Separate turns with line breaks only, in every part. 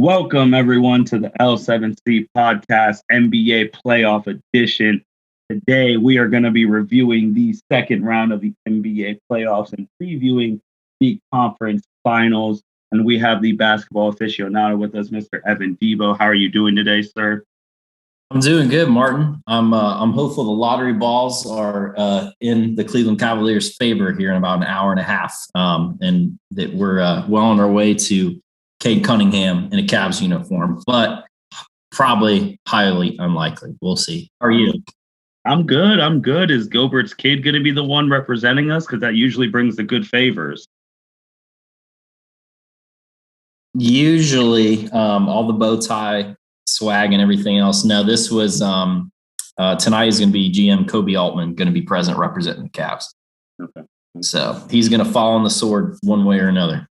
Welcome, everyone, to the L7C Podcast NBA Playoff Edition. Today, we are going to be reviewing the second round of the NBA playoffs and previewing the conference finals. And we have the basketball aficionado with us, Mr. Evan Debo. How are you doing today, sir?
I'm doing good, Martin. I'm hopeful the lottery balls are in the Cleveland Cavaliers' favor here in about an hour and a half, and that we're well on our way to Cade Cunningham in a Cavs uniform, but probably highly unlikely. We'll see. How are you?
I'm good. Is Gilbert's kid going to be the one representing us? Because that usually brings the good favors.
Usually, all the bow tie swag and everything else. No, this was tonight is going to be GM Kobe Altman going to be present representing the Cavs.
Okay.
So he's going to fall on the sword one way or another.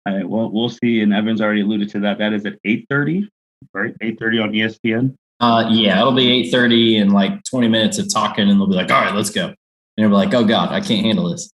All right, well, we'll see. And Evan's already alluded to that. That is at 8:30, right? 8:30 on ESPN.
Yeah, it'll be 8:30 and like 20 minutes of talking, and they'll be like, "All right, let's go." And they'll be like, "Oh God, I can't handle this."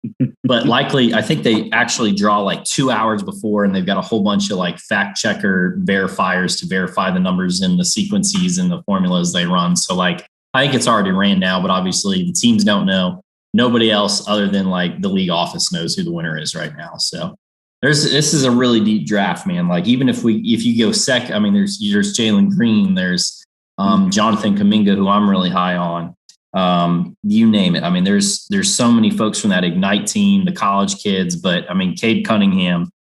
But likely, I think they actually draw like 2 hours before, and they've got a whole bunch of like fact checker verifiers to verify the numbers and the sequences and the formulas they run. So like, I think it's already ran now, but obviously the teams don't know. Nobody else other than like the league office knows who the winner is right now. So this is a really deep draft, man. Like even if you go second, I mean, there's Jalen Green, there's Jonathan Kuminga, who I'm really high on. You name it. I mean, there's so many folks from that Ignite team, the college kids, but I mean, Cade Cunningham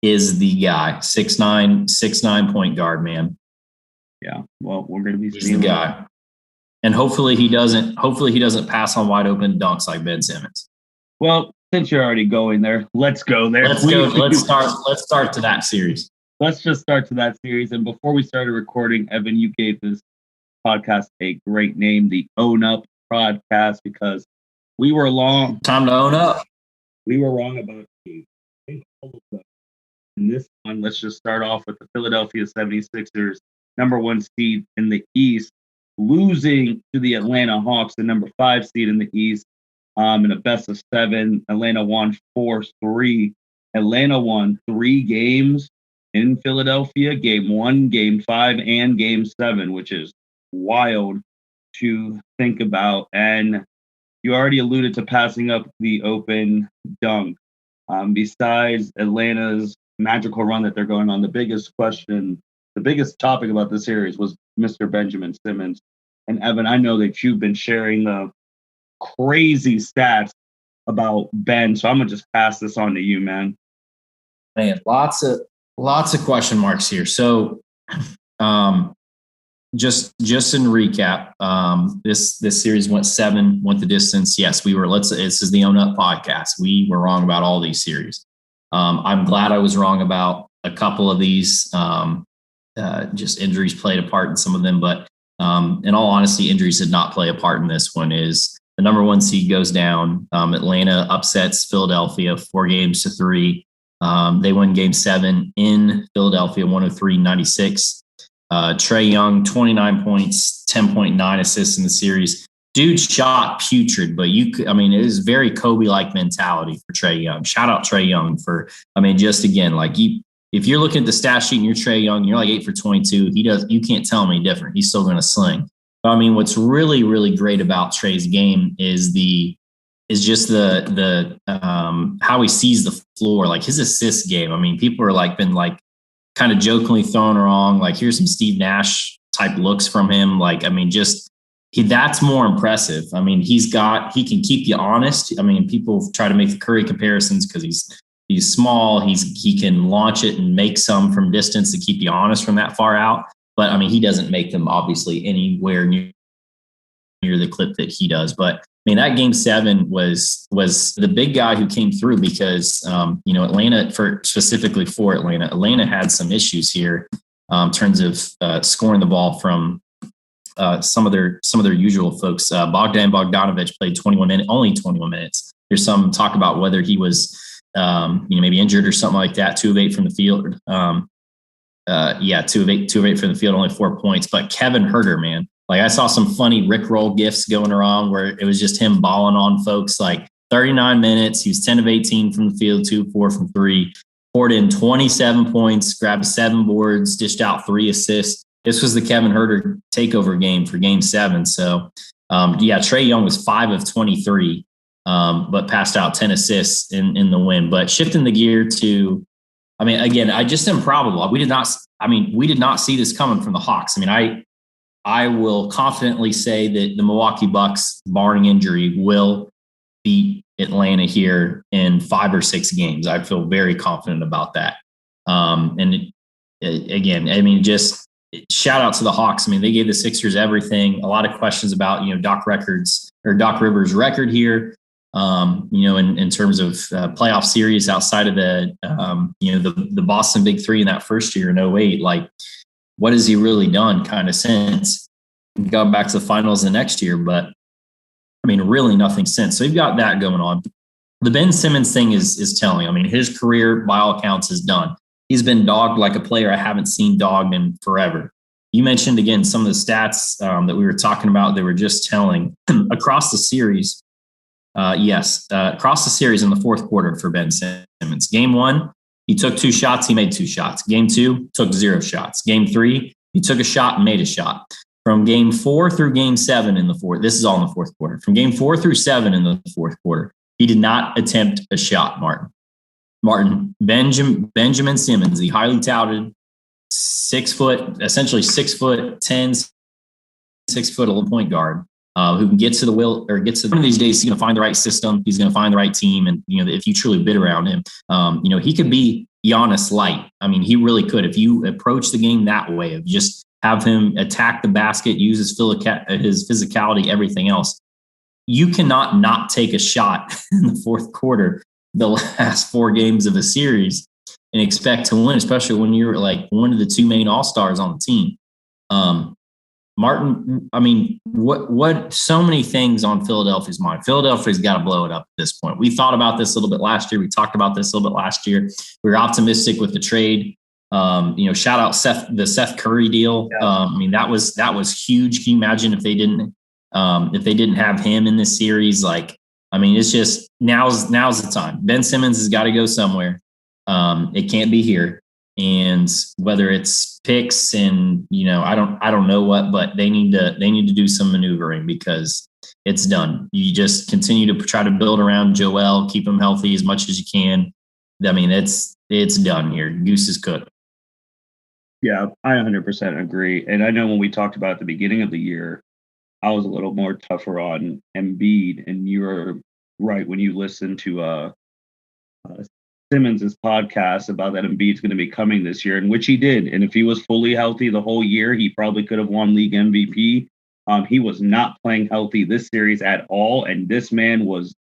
is the guy, 6'9" point guard, man.
Yeah. Well, we're going to be
He's the guy. And hopefully he doesn't pass on wide open dunks like Ben Simmons.
Well, since you're already going there, let's go there.
Let's start to that series.
Let's just start to that series. And before we started recording, Evan, you gave this podcast a great name, the Own Up Podcast, because we were long.
Time to own up.
We were wrong about all of them. In this one, let's just start off with the Philadelphia 76ers, number 1 seed in the East, losing to the Atlanta Hawks, the number 5 seed in the East. In a best of 7, Atlanta won 4-3. Atlanta won 3 games in Philadelphia, game 1, game 5, and game 7, which is wild to think about. And you already alluded to passing up the open dunk. Besides Atlanta's magical run that they're going on, the biggest topic about the series was Mr. Benjamin Simmons. And Evan, I know that you've been sharing the crazy stats about Ben, so I'm gonna just pass this on to you, man.
Man, lots of question marks here. So, just in recap, this series went the distance. Yes, this is the Own Up Podcast. We were wrong about all these series. I'm glad I was wrong about a couple of these. Just injuries played a part in some of them, but in all honesty, injuries did not play a part in this one. Is the number 1 seed goes down. Atlanta upsets Philadelphia 4-3. They win game 7 in Philadelphia, 103-96. Trae Young, 29 points, 10.9 assists in the series. Dude shot putrid, but it is very Kobe-like mentality for Trae Young. Shout out Trae Young for, just again, like if you're looking at the stat sheet and you're Trae Young, you're like 8 for 22. You can't tell him any different. He's still going to sling. But what's really, really great about Trae's game is just the how he sees the floor, like his assist game. People are been kind of jokingly throwing wrong. Like here's some Steve Nash type looks from him. That's more impressive. He can keep you honest. People try to make the Curry comparisons because he's small. He can launch it and make some from distance to keep you honest from that far out. But he doesn't make them obviously anywhere near the clip that he does. But that game 7 was the big guy who came through because Atlanta, specifically for Atlanta had some issues here in terms of scoring the ball from some of their usual folks. Bogdan Bogdanovic played only 21 minutes. There's some talk about whether he was maybe injured or something like that. 2 of 8 from the field. 2 of 8 from the field, only 4 points. But Kevin Huerter, man, I saw some funny Rickroll gifs going around where it was just him balling on folks. 39 minutes, he was 10 of 18 from the field, 2 of 4 from 3, poured in 27 points, grabbed 7 boards, dished out 3 assists. This was the Kevin Huerter takeover game for Game 7. So, Trae Young was 5 of 23, but passed out 10 assists in the win. But shifting the gear to, again, I just improbable. We did not see this coming from the Hawks. I will confidently say that the Milwaukee Bucks, barring injury, will beat Atlanta here in 5 or 6 games. I feel very confident about that. Just shout out to the Hawks. They gave the Sixers everything. A lot of questions about, Doc Rivers' record here. In terms of playoff series outside of the Boston Big Three in that first year in 2008, like, what has he really done kind of since going back to the finals the next year? But really nothing since. So you've got that going on. The Ben Simmons thing is telling. His career by all accounts is done. He's been dogged like a player I haven't seen dogged in forever. You mentioned again some of the stats that we were talking about. They were just telling across the series. Across the series in the fourth quarter for Ben Simmons. Game 1, he took 2 shots, he made 2 shots. Game 2, took 0 shots. Game 3, he took a shot and made a shot. From Game 4 through Game 7 in the fourth, this is all in the fourth quarter. From Game 4 through 7 in the fourth quarter, he did not attempt a shot, Benjamin Simmons, the highly touted 6 foot, essentially 6'10", 6 foot point guard, who can get to one of these days, he's going to find the right system. He's going to find the right team. And, if you truly bid around him, he could be Giannis light. He really could. If you approach the game that way, of just have him attack the basket, use his physicality, everything else, you cannot not take a shot in the fourth quarter, the last 4 games of a series, and expect to win, especially when you're like one of the 2 main all-stars on the team. Martin, what so many things on Philadelphia's mind. Philadelphia's got to blow it up at this point. We thought about this a little bit last year. We talked about this a little bit last year. We were optimistic with the trade. Shout out the Seth Curry deal. Yeah. That was huge. Can you imagine if they didn't have him in this series? It's just now's the time. Ben Simmons has got to go somewhere. It can't be here. And whether it's picks and, I don't know what, but they need to do some maneuvering because it's done. You just continue to try to build around Joel, keep him healthy as much as you can. It's done here. Goose is cooked.
Yeah, I 100% agree. And I know when we talked about at the beginning of the year, I was a little more tougher on Embiid, and you were right when you listened to Simmons' podcast about that Embiid's going to be coming this year, in which he did. And if he was fully healthy the whole year, he probably could have won league MVP. He was not playing healthy this series at all, and this man was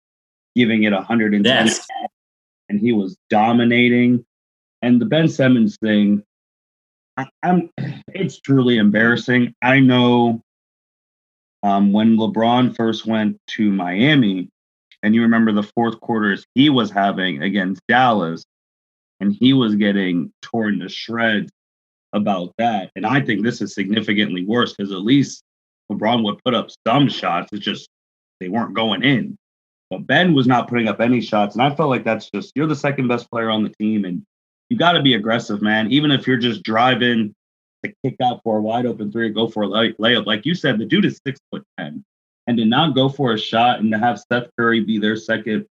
giving it 110, yes. And he was dominating. And the Ben Simmons thing, it's truly embarrassing. I know when LeBron first went to Miami, and you remember the fourth quarters he was having against Dallas, and he was getting torn to shreds about that. And I think this is significantly worse because at least LeBron would put up some shots. It's just they weren't going in. But Ben was not putting up any shots. And I felt like that's just, you're the second best player on the team. And you got to be aggressive, man. Even if you're just driving to kick out for a wide open 3 or go for a layup. Like you said, the dude is 6'10". And to not go for a shot and to have Steph Curry be their second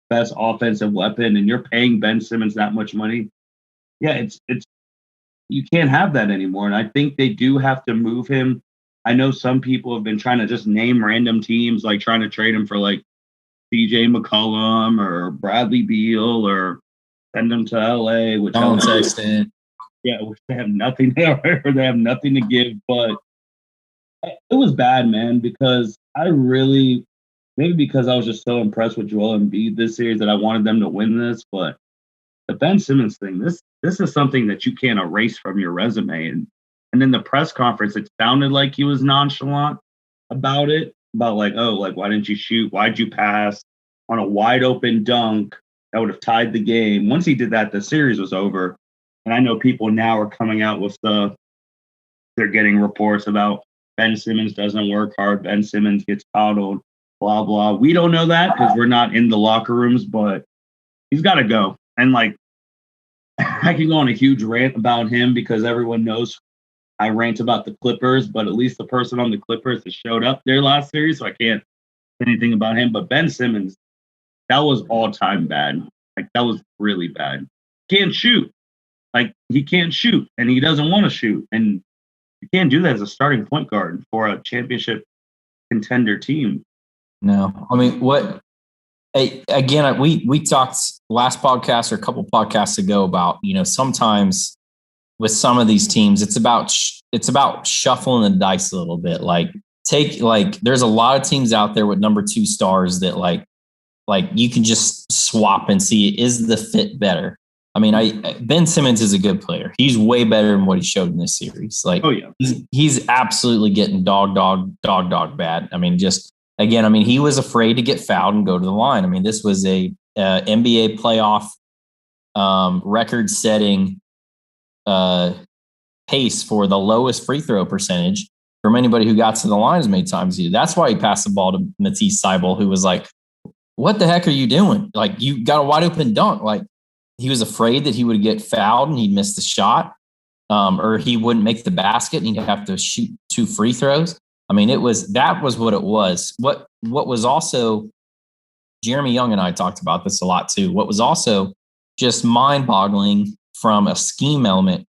best offensive weapon, and you're paying Ben Simmons that much money, yeah, it's you can't have that anymore. And I think they do have to move him. I know some people have been trying to just name random teams, like trying to trade him for like CJ McCollum or Bradley Beal or send him to LA, which which they have nothing there, or they have nothing to give. But it was bad, man, because maybe because I was just so impressed with Joel Embiid this series that I wanted them to win this. But the Ben Simmons thing, this is something that you can't erase from your resume. And in the press conference, it sounded like he was nonchalant about it, about like, why didn't you shoot? Why'd you pass on a wide open dunk that would have tied the game? Once he did that, the series was over. And I know people now are coming out with they're getting reports about Ben Simmons doesn't work hard. Ben Simmons gets coddled, blah, blah. We don't know that because we're not in the locker rooms, but he's got to go. And I can go on a huge rant about him because everyone knows I rant about the Clippers, but at least the person on the Clippers has showed up their last series, so I can't say anything about him. But Ben Simmons, that was all time bad. Like that was really bad. Can't shoot. Like he can't shoot, and he doesn't want to shoot, and you can't do that as a starting point guard for a championship contender team.
No, I mean what? Again, we talked last podcast or a couple podcasts ago about sometimes with some of these teams it's about shuffling the dice a little bit. Like there's a lot of teams out there with number 2 stars that like you can just swap and see is the fit better. I mean, Ben Simmons is a good player. He's way better than what he showed in this series. Like,
oh yeah,
he's absolutely getting dog bad. I mean, again, I mean, he was afraid to get fouled and go to the line. I mean, this was a NBA playoff record-setting pace for the lowest free throw percentage from anybody who got to the line as many times as he did. That's why he passed the ball to Matisse Thybulle, who was like, "What the heck are you doing? Like, you got a wide open dunk." Like, he was afraid that he would get fouled and he'd miss the shot, or he wouldn't make the basket and he'd have to shoot 2 free throws. I mean, that was what it was. What was also, Jeremy Young and I talked about this a lot too. What was also just mind-boggling from a scheme element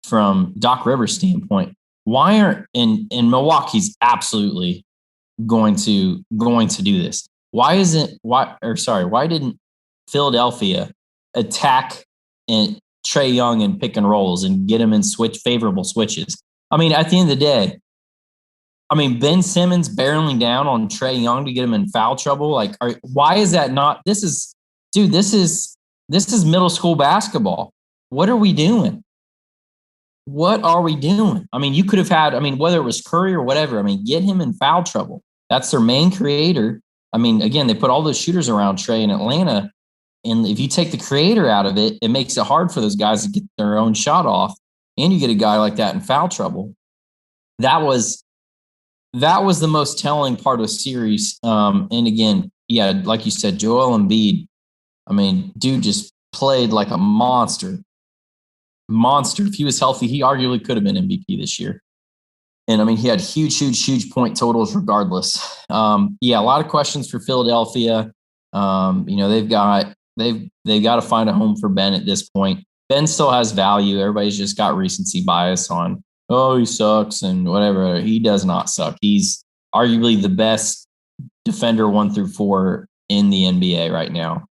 from Doc Rivers' standpoint, why aren't in Milwaukee's absolutely going to do this? Why didn't Philadelphia attack and Trae Young in pick and rolls and get him in favorable switches? I mean, at the end of the day, I mean, Ben Simmons barreling down on Trae Young to get him in foul trouble. Like, why is that not? This is middle school basketball. What are we doing? I mean, you could have had, I mean, whether it was Curry or whatever, I mean, get him in foul trouble. That's their main creator. I mean, again, they put all those shooters around Trae in Atlanta. And if you take the creator out of it, it makes it hard for those guys to get their own shot off. And you get a guy like that in foul trouble. That was the most telling part of the series. And again, yeah, like you said, Joel Embiid, I mean, dude just played like a monster. If he was healthy, he arguably could have been MVP this year. And I mean, he had huge point totals regardless. Yeah, a lot of questions for Philadelphia. They've got to find a home for Ben at this point. Ben still has value. Everybody's just got recency bias on, oh, he sucks and whatever. He does not suck. He's arguably the best defender 1 through 4 in the NBA right now.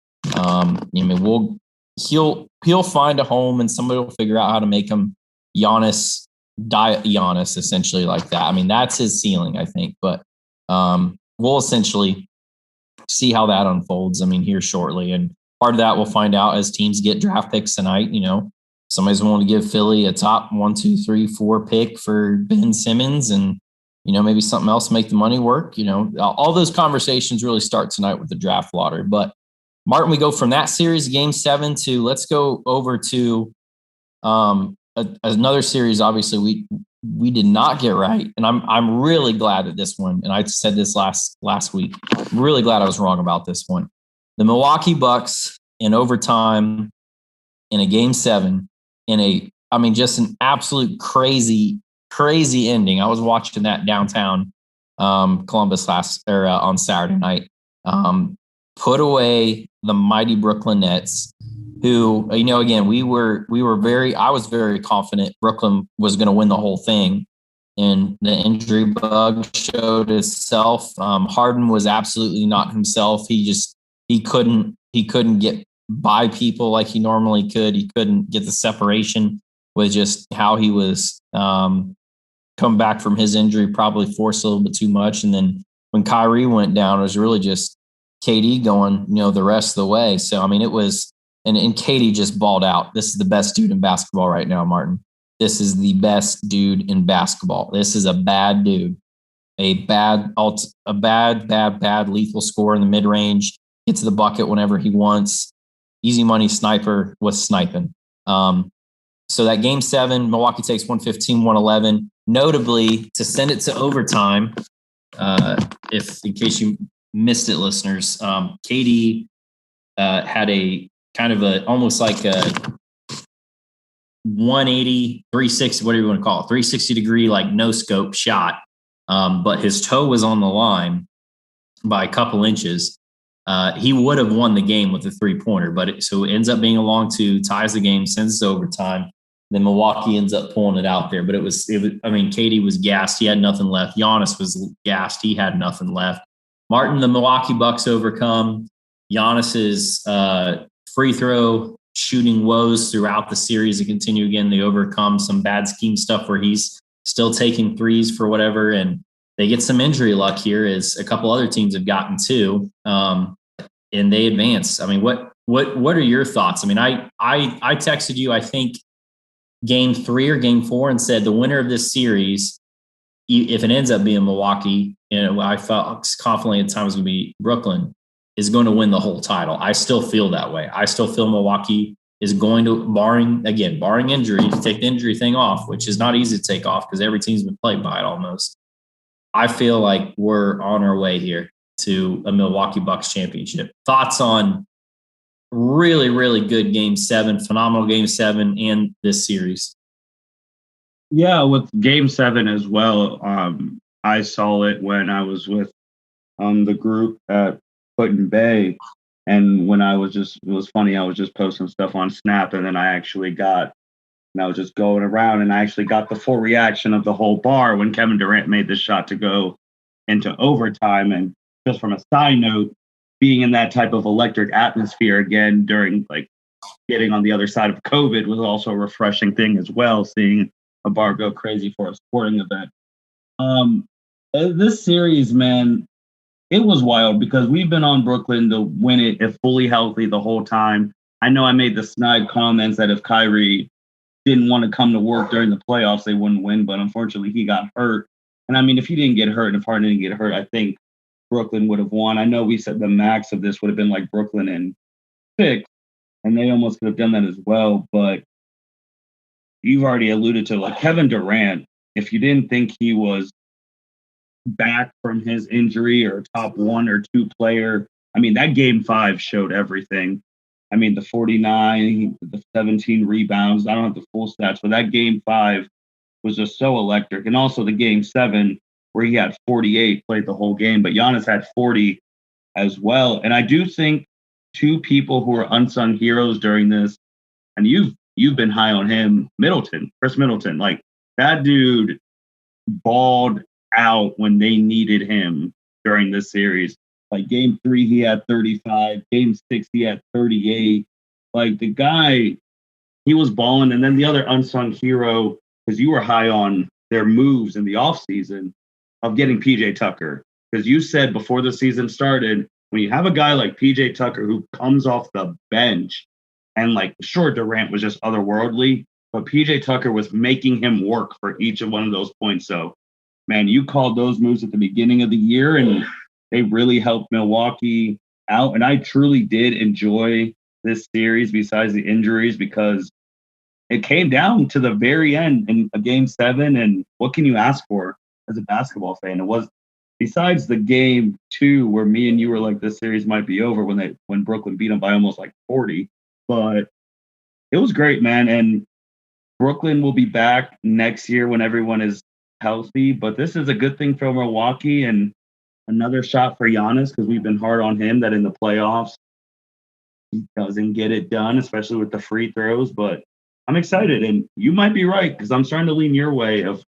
He'll find a home and somebody will figure out how to make him Giannis essentially like that. I mean, that's his ceiling, I think. But we'll essentially see how that unfolds. I mean, here shortly. And part of that we'll find out as teams get draft picks tonight. Somebody's willing to give Philly a top 1, 2, 3, 4 pick for Ben Simmons and, maybe something else to make the money work. All those conversations really start tonight with the draft lottery. But Martin, we go from that series, Game 7, to let's go over to another series. Obviously, we did not get right, and I'm really glad that this one. And I said this last week. I'm really glad I was wrong about this one. The Milwaukee Bucks in overtime in a Game 7 just an absolute crazy ending. I was watching that downtown Columbus on Saturday night. Put away the mighty Brooklyn Nets, who, again, I was very confident Brooklyn was going to win the whole thing. And the injury bug showed itself. Harden was absolutely not himself. He couldn't get by people like he normally could. He couldn't get the separation with just how he was come back from his injury, probably forced a little bit too much. And then when Kyrie went down, it was really just KD going, the rest of the way. So, I mean, it was, and KD just balled out. This is the best dude in basketball right now, Martin. This is the best dude in basketball. This is a bad dude, a bad lethal scorer in the mid range. Gets to the bucket whenever he wants. Easy money sniper was sniping. So that Game 7, Milwaukee takes 115-111. Notably, to send it to overtime, in case you missed it, listeners, KD had a kind of almost like 180, 360, whatever you want to call it, 360 degree, like no scope shot. But his toe was on the line by a couple inches. He would have won the game with a 3-pointer, but so it ends up being a long two, ties the game, sends us overtime. Then Milwaukee ends up pulling it out there. But it was, I mean, KD was gassed. He had nothing left. Giannis was gassed. He had nothing left. Martin, the Milwaukee Bucks overcome Giannis's free throw shooting woes throughout the series and continue again. They overcome some bad scheme stuff where he's still taking threes for whatever. And they get some injury luck here, as a couple other teams have gotten too. And they advance. I mean, what are your thoughts? I mean, I texted you, I think, game 3 or game 4 and said the winner of this series, if it ends up being Milwaukee, and I felt confidently at times going to be Brooklyn, is going to win the whole title. I still feel that way. I still feel Milwaukee is going to, barring injury, to take the injury thing off, which is not easy to take off because every team's been played by it almost. I feel like we're on our way here to a Milwaukee Bucks championship. Thoughts on really, really good game 7, phenomenal game 7, and this series?
Yeah, with game 7 as well. I saw it when I was with the group at Put-in Bay. And when it was funny, I was just posting stuff on Snap, and then I was just going around, and I actually got the full reaction of the whole bar when Kevin Durant made the shot to go into overtime. And just from a side note, being in that type of electric atmosphere again during like getting on the other side of COVID was also a refreshing thing as well, seeing a bar go crazy for a sporting event. This series, man, it was wild because we've been on Brooklyn to win it if fully healthy the whole time. I know I made the snide comments that if Kyrie didn't want to come to work during the playoffs, they wouldn't win, but unfortunately he got hurt. And I mean, if he didn't get hurt and if Harden didn't get hurt, I think Brooklyn would have won. I know we said the max of this would have been like Brooklyn in 6, and they almost could have done that as well. But you've already alluded to like Kevin Durant, if you didn't think he was back from his injury or top 1 or 2 player, I mean, that game 5 showed everything. I mean, the 49, the 17 rebounds, I don't have the full stats, but that game 5 was just so electric. And also the game 7 where he had 48, played the whole game, but Giannis had 40 as well. And I do think 2 people who are unsung heroes during this, and you've been high on him, Chris Middleton, like that dude balled out when they needed him during this series. Like game 3, he had 35. Game 6, he had 38. Like the guy, he was balling. And then the other unsung hero, because you were high on their moves in the offseason of getting PJ Tucker. Because you said before the season started, when you have a guy like PJ Tucker who comes off the bench, and like, sure, Durant was just otherworldly, but PJ Tucker was making him work for each of one of those points. So, man, you called those moves at the beginning of the year, and they really helped Milwaukee out. And I truly did enjoy this series besides the injuries because it came down to the very end in a game 7. And what can you ask for as a basketball fan? It was, besides the game 2 where me and you were like, this series might be over when Brooklyn beat them by almost like 40. But it was great, man. And Brooklyn will be back next year when everyone is healthy. But this is a good thing for Milwaukee and another shot for Giannis because we've been hard on him that in the playoffs he doesn't get it done, especially with the free throws. But I'm excited, and you might be right because I'm starting to lean your way of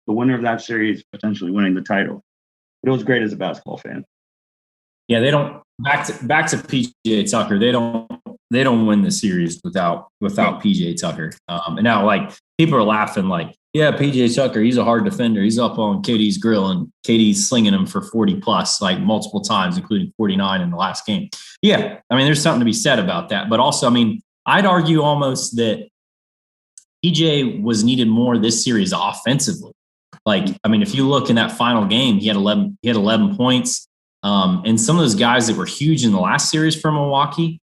the winner of that series potentially winning the title. But it was great as a basketball fan.
Yeah, they don't back to PJ Tucker. They don't win the series without PJ Tucker. And now like people are laughing like, yeah, PJ Tucker, he's a hard defender. He's up on KD's grill and KD's slinging him for 40 plus like multiple times, including 49 in the last game. Yeah, I mean, there's something to be said about that. But also, I mean, I'd argue almost that PJ was needed more this series offensively. Like, I mean, if you look in that final game, he had 11 points. And some of those guys that were huge in the last series for Milwaukee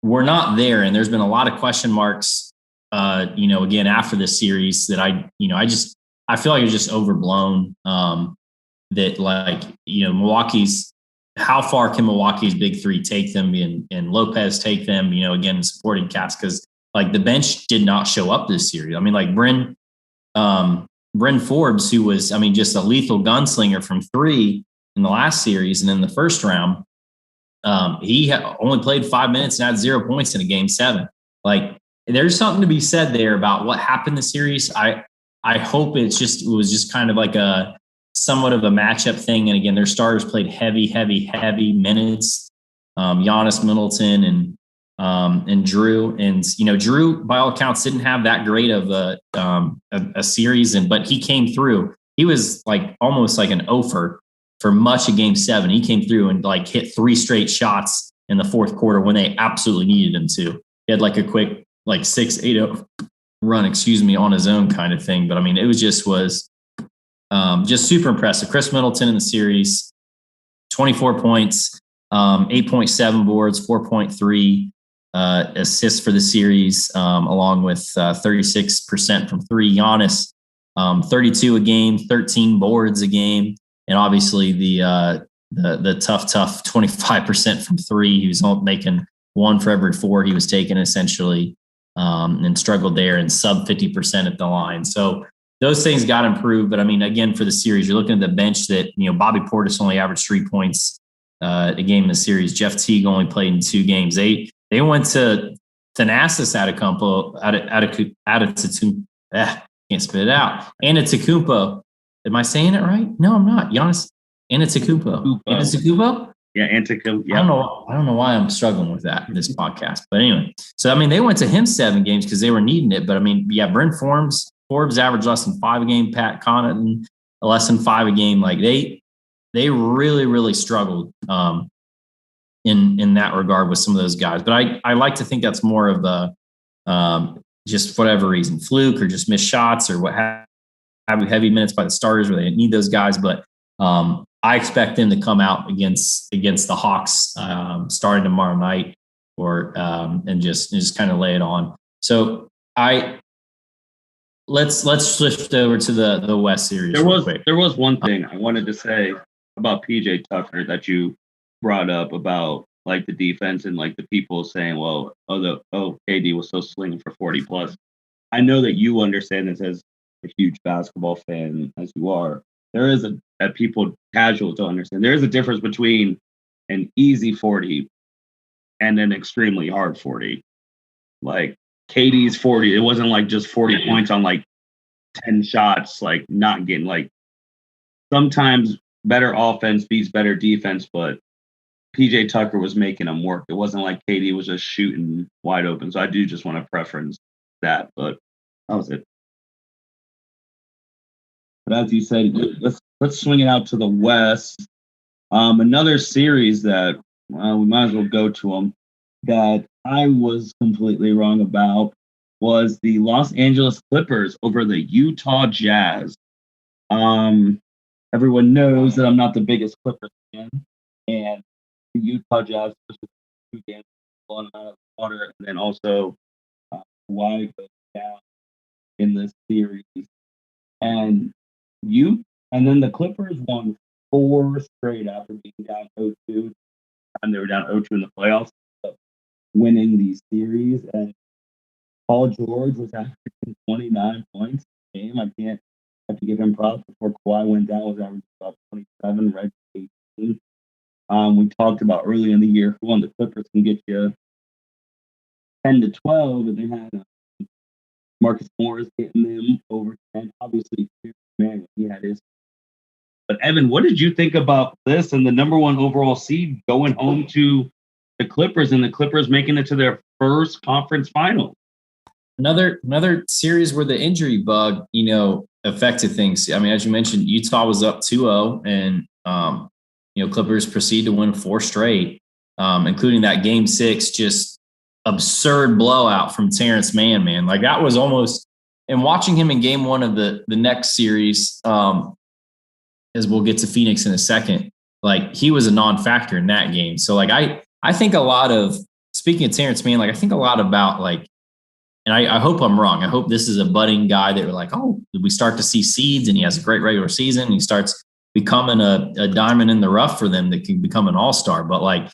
were not there. And there's been a lot of question marks, again, after this series that I feel like it's just overblown. That like, Milwaukee's, how far can Milwaukee's big 3 take them and Lopez take them, again, supporting cast? Because Like the bench did not show up this series. I mean, like Bryn Forbes, who was, I mean, just a lethal gunslinger from three in the last series and in the first round, he only played 5 minutes and had 0 points in a game 7. Like there's something to be said there about what happened in the series. I hope it was just kind of like a somewhat of a matchup thing. And again, their starters played heavy minutes. Giannis, Middleton, and Drew. And Drew, by all accounts, didn't have that great of a series, but he came through. He was like almost like an offer for much of game 7. He came through and like hit 3 straight shots in the fourth quarter when they absolutely needed him to. He had like a quick like 6-8 run, on his own kind of thing. But I mean, it was just super impressive. Chris Middleton in the series, 24 points, 8.7 boards, 4.3 assists for the series, along with 36% from 3. Giannis, 32 a game, 13 boards a game, and obviously the tough 25% from 3. He was making 1 for every 4 he was taking essentially, and struggled there, and sub 50% at the line. So those things got improved. But I mean, again, for the series, you're looking at the bench that, Bobby Portis only averaged 3 points a game in the series. Jeff Teague only played in 2 games. They went to Thanasis can't spit it out. Antetokounmpo. Am I saying it right? No, I'm not. Giannis Antetokounmpo. Antetokounmpo?
Yeah, Antetokounmpo. Yeah.
I don't know why I'm struggling with that in this podcast. But anyway, so I mean, they went to him 7 games because they were needing it. But I mean, yeah, Bryn Forbes averaged less than 5 a game. Pat Connaughton less than 5 a game. Like they really struggled in that regard with some of those guys. But I like to think that's more of a just whatever reason, fluke or just missed shots or what have heavy minutes by the starters where they need those guys. But I expect them to come out against the Hawks starting tomorrow night, and just kind of lay it on. So let's shift over to the West Series.
There was one thing I wanted to say about PJ Tucker that you brought up about like the defense and like the people saying, well, KD was so slinging for 40 plus. I know that you understand this as a huge basketball fan as you are. There is that people casual to understand. There is a difference between an easy 40 and an extremely hard 40. Like KD's 40, it wasn't like just 40 points on like 10 shots, like not getting like sometimes better offense beats better defense, but PJ Tucker was making them work. It wasn't like KD was just shooting wide open. So I do just want to preference that, but that was it. But as you said, let's swing it out to the West. Another series that we might as well go to them that I was completely wrong about was the Los Angeles Clippers over the Utah Jazz. Everyone knows that I'm not the biggest Clippers fan, and the Utah Jazz was 2 games blown out of the water, and then also Kawhi goes down in this series, and then the Clippers won 4 straight after being down 0-2, and they were down 0-2 in the playoffs, winning these series. And Paul George was averaging 29 points a game. I can't have to give him props. Before Kawhi went down, was averaging about 27, Red 18. We talked about early in the year who on the Clippers can get you 10 to 12, and they had Marcus Morris getting them over 10. Obviously, man, he had his. But Evan, what did you think about this and the number 1 overall seed going home to the Clippers, and the Clippers making it to their first conference final?
Another series where the injury bug, affected things. I mean, as you mentioned, Utah was up 2-0, and Clippers proceed to win 4 straight, including that game 6, just absurd blowout from Terrence Mann, man. Like that was almost, and watching him in game 1 of the next series, as we'll get to Phoenix in a second, like he was a non-factor in that game. So like, I think a lot of, speaking of Terrence Mann, like I think a lot about like, and I hope I'm wrong. I hope this is a budding guy that we're like, oh, we start to see seeds, and he has a great regular season. And he starts becoming a diamond in the rough for them that can become an all-star. But like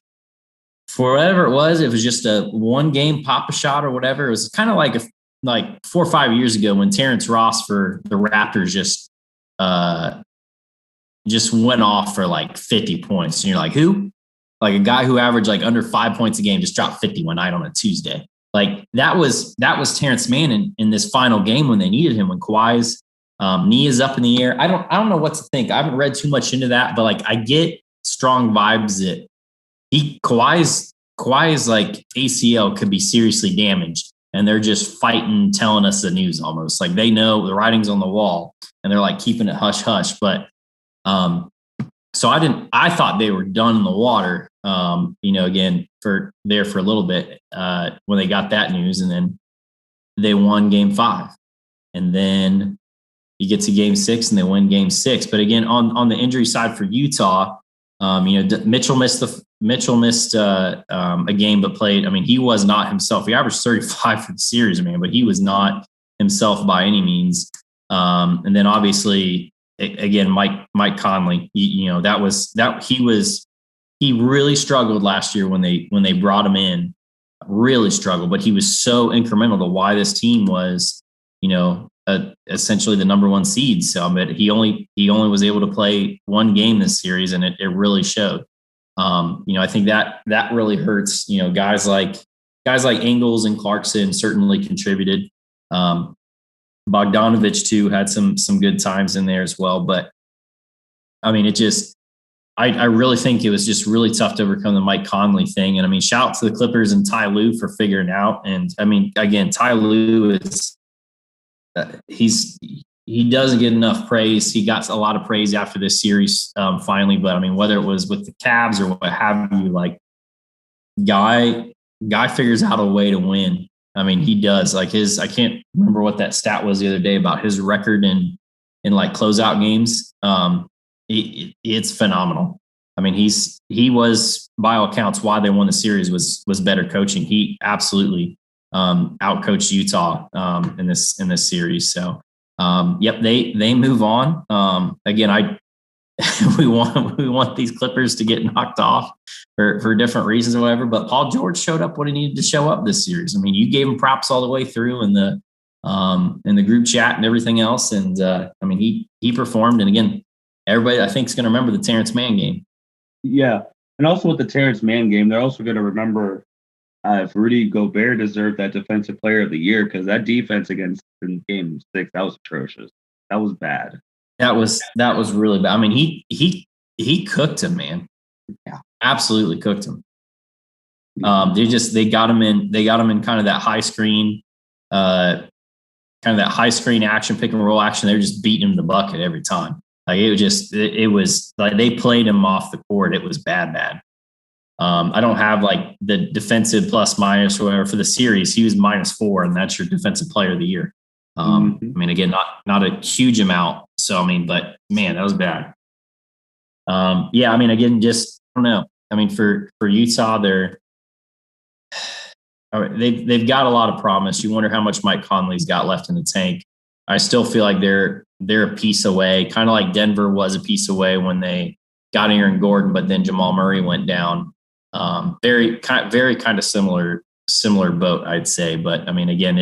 for whatever it was just a one game pop a shot or whatever. It was kind of like 4 or 5 years ago when Terrence Ross for the Raptors just went off for like 50 points. And you're like, who? Like a guy who averaged like under 5 points a game just dropped 50 one night on a Tuesday. Like that was Terrence Mann in this final game when they needed him, when Kawhi's knee is up in the air. I don't know what to think. I haven't read too much into that, but like I get strong vibes that Kawhi's like ACL could be seriously damaged, and they're just fighting, telling us the news almost. Like they know the writing's on the wall, and they're like keeping it hush hush. But so I thought they were done in the water. Again for a little bit when they got that news, and then they won Game 5, and then you get to Game 6 and they win Game 6. But again, on the injury side for Utah, Mitchell missed a game, but played. I mean, he was not himself. He averaged 35 for the series, but he was not himself by any means. And then obviously, again, Mike Conley. He really struggled last year when they brought him in. Really struggled, but he was so incremental to why this team was, essentially the number one seed. So, but he only was able to play one game this series, and it really showed. I think that really hurts. Guys like Ingles and Clarkson certainly contributed. Bogdanovich too had some good times in there as well. But I mean, I really think it was just really tough to overcome the Mike Conley thing. And I mean, shout out to the Clippers and Ty Lue for figuring it out. And I mean, again, Ty Lue is he doesn't get enough praise. He got a lot of praise after this series finally. But I mean, whether it was with the Cavs or what have you, like guy figures out a way to win. I mean, he does. Like I can't remember what that stat was the other day about his record in like closeout games. It's phenomenal. I mean, he was, by all accounts, why they won the series was better coaching. He absolutely outcoached Utah in this series. So they move on. Again, we want these Clippers to get knocked off for different reasons or whatever. But Paul George showed up when he needed to show up this series. I mean, you gave him props all the way through in the group chat and everything else. And I mean, he performed. And again, everybody I think is going to remember the Terrence Mann game.
Yeah, and also with the Terrence Mann game, they're also going to remember if Rudy Gobert deserved that Defensive Player of the Year, because that defense against in Game 6, that was atrocious. That was bad.
That was really bad. I mean, he cooked him, man.
Yeah,
absolutely cooked him. They got him in kind of that high screen, action, pick and roll action. They were just beating him in the bucket every time. Like it was like they played him off the court. It was bad. I don't have like the defensive plus minus or whatever for the series. He was -4, and that's your Defensive Player of the Year. I mean, again, not a huge amount. So I mean, but man, that was bad. I mean, again, just I don't know. I mean, for Utah, they've got a lot of promise. You wonder how much Mike Conley's got left in the tank. I still feel like they're a piece away, kind of like Denver was a piece away when they got Aaron Gordon, but then Jamal Murray went down. Very kind of similar boat, I'd say. But I mean, again,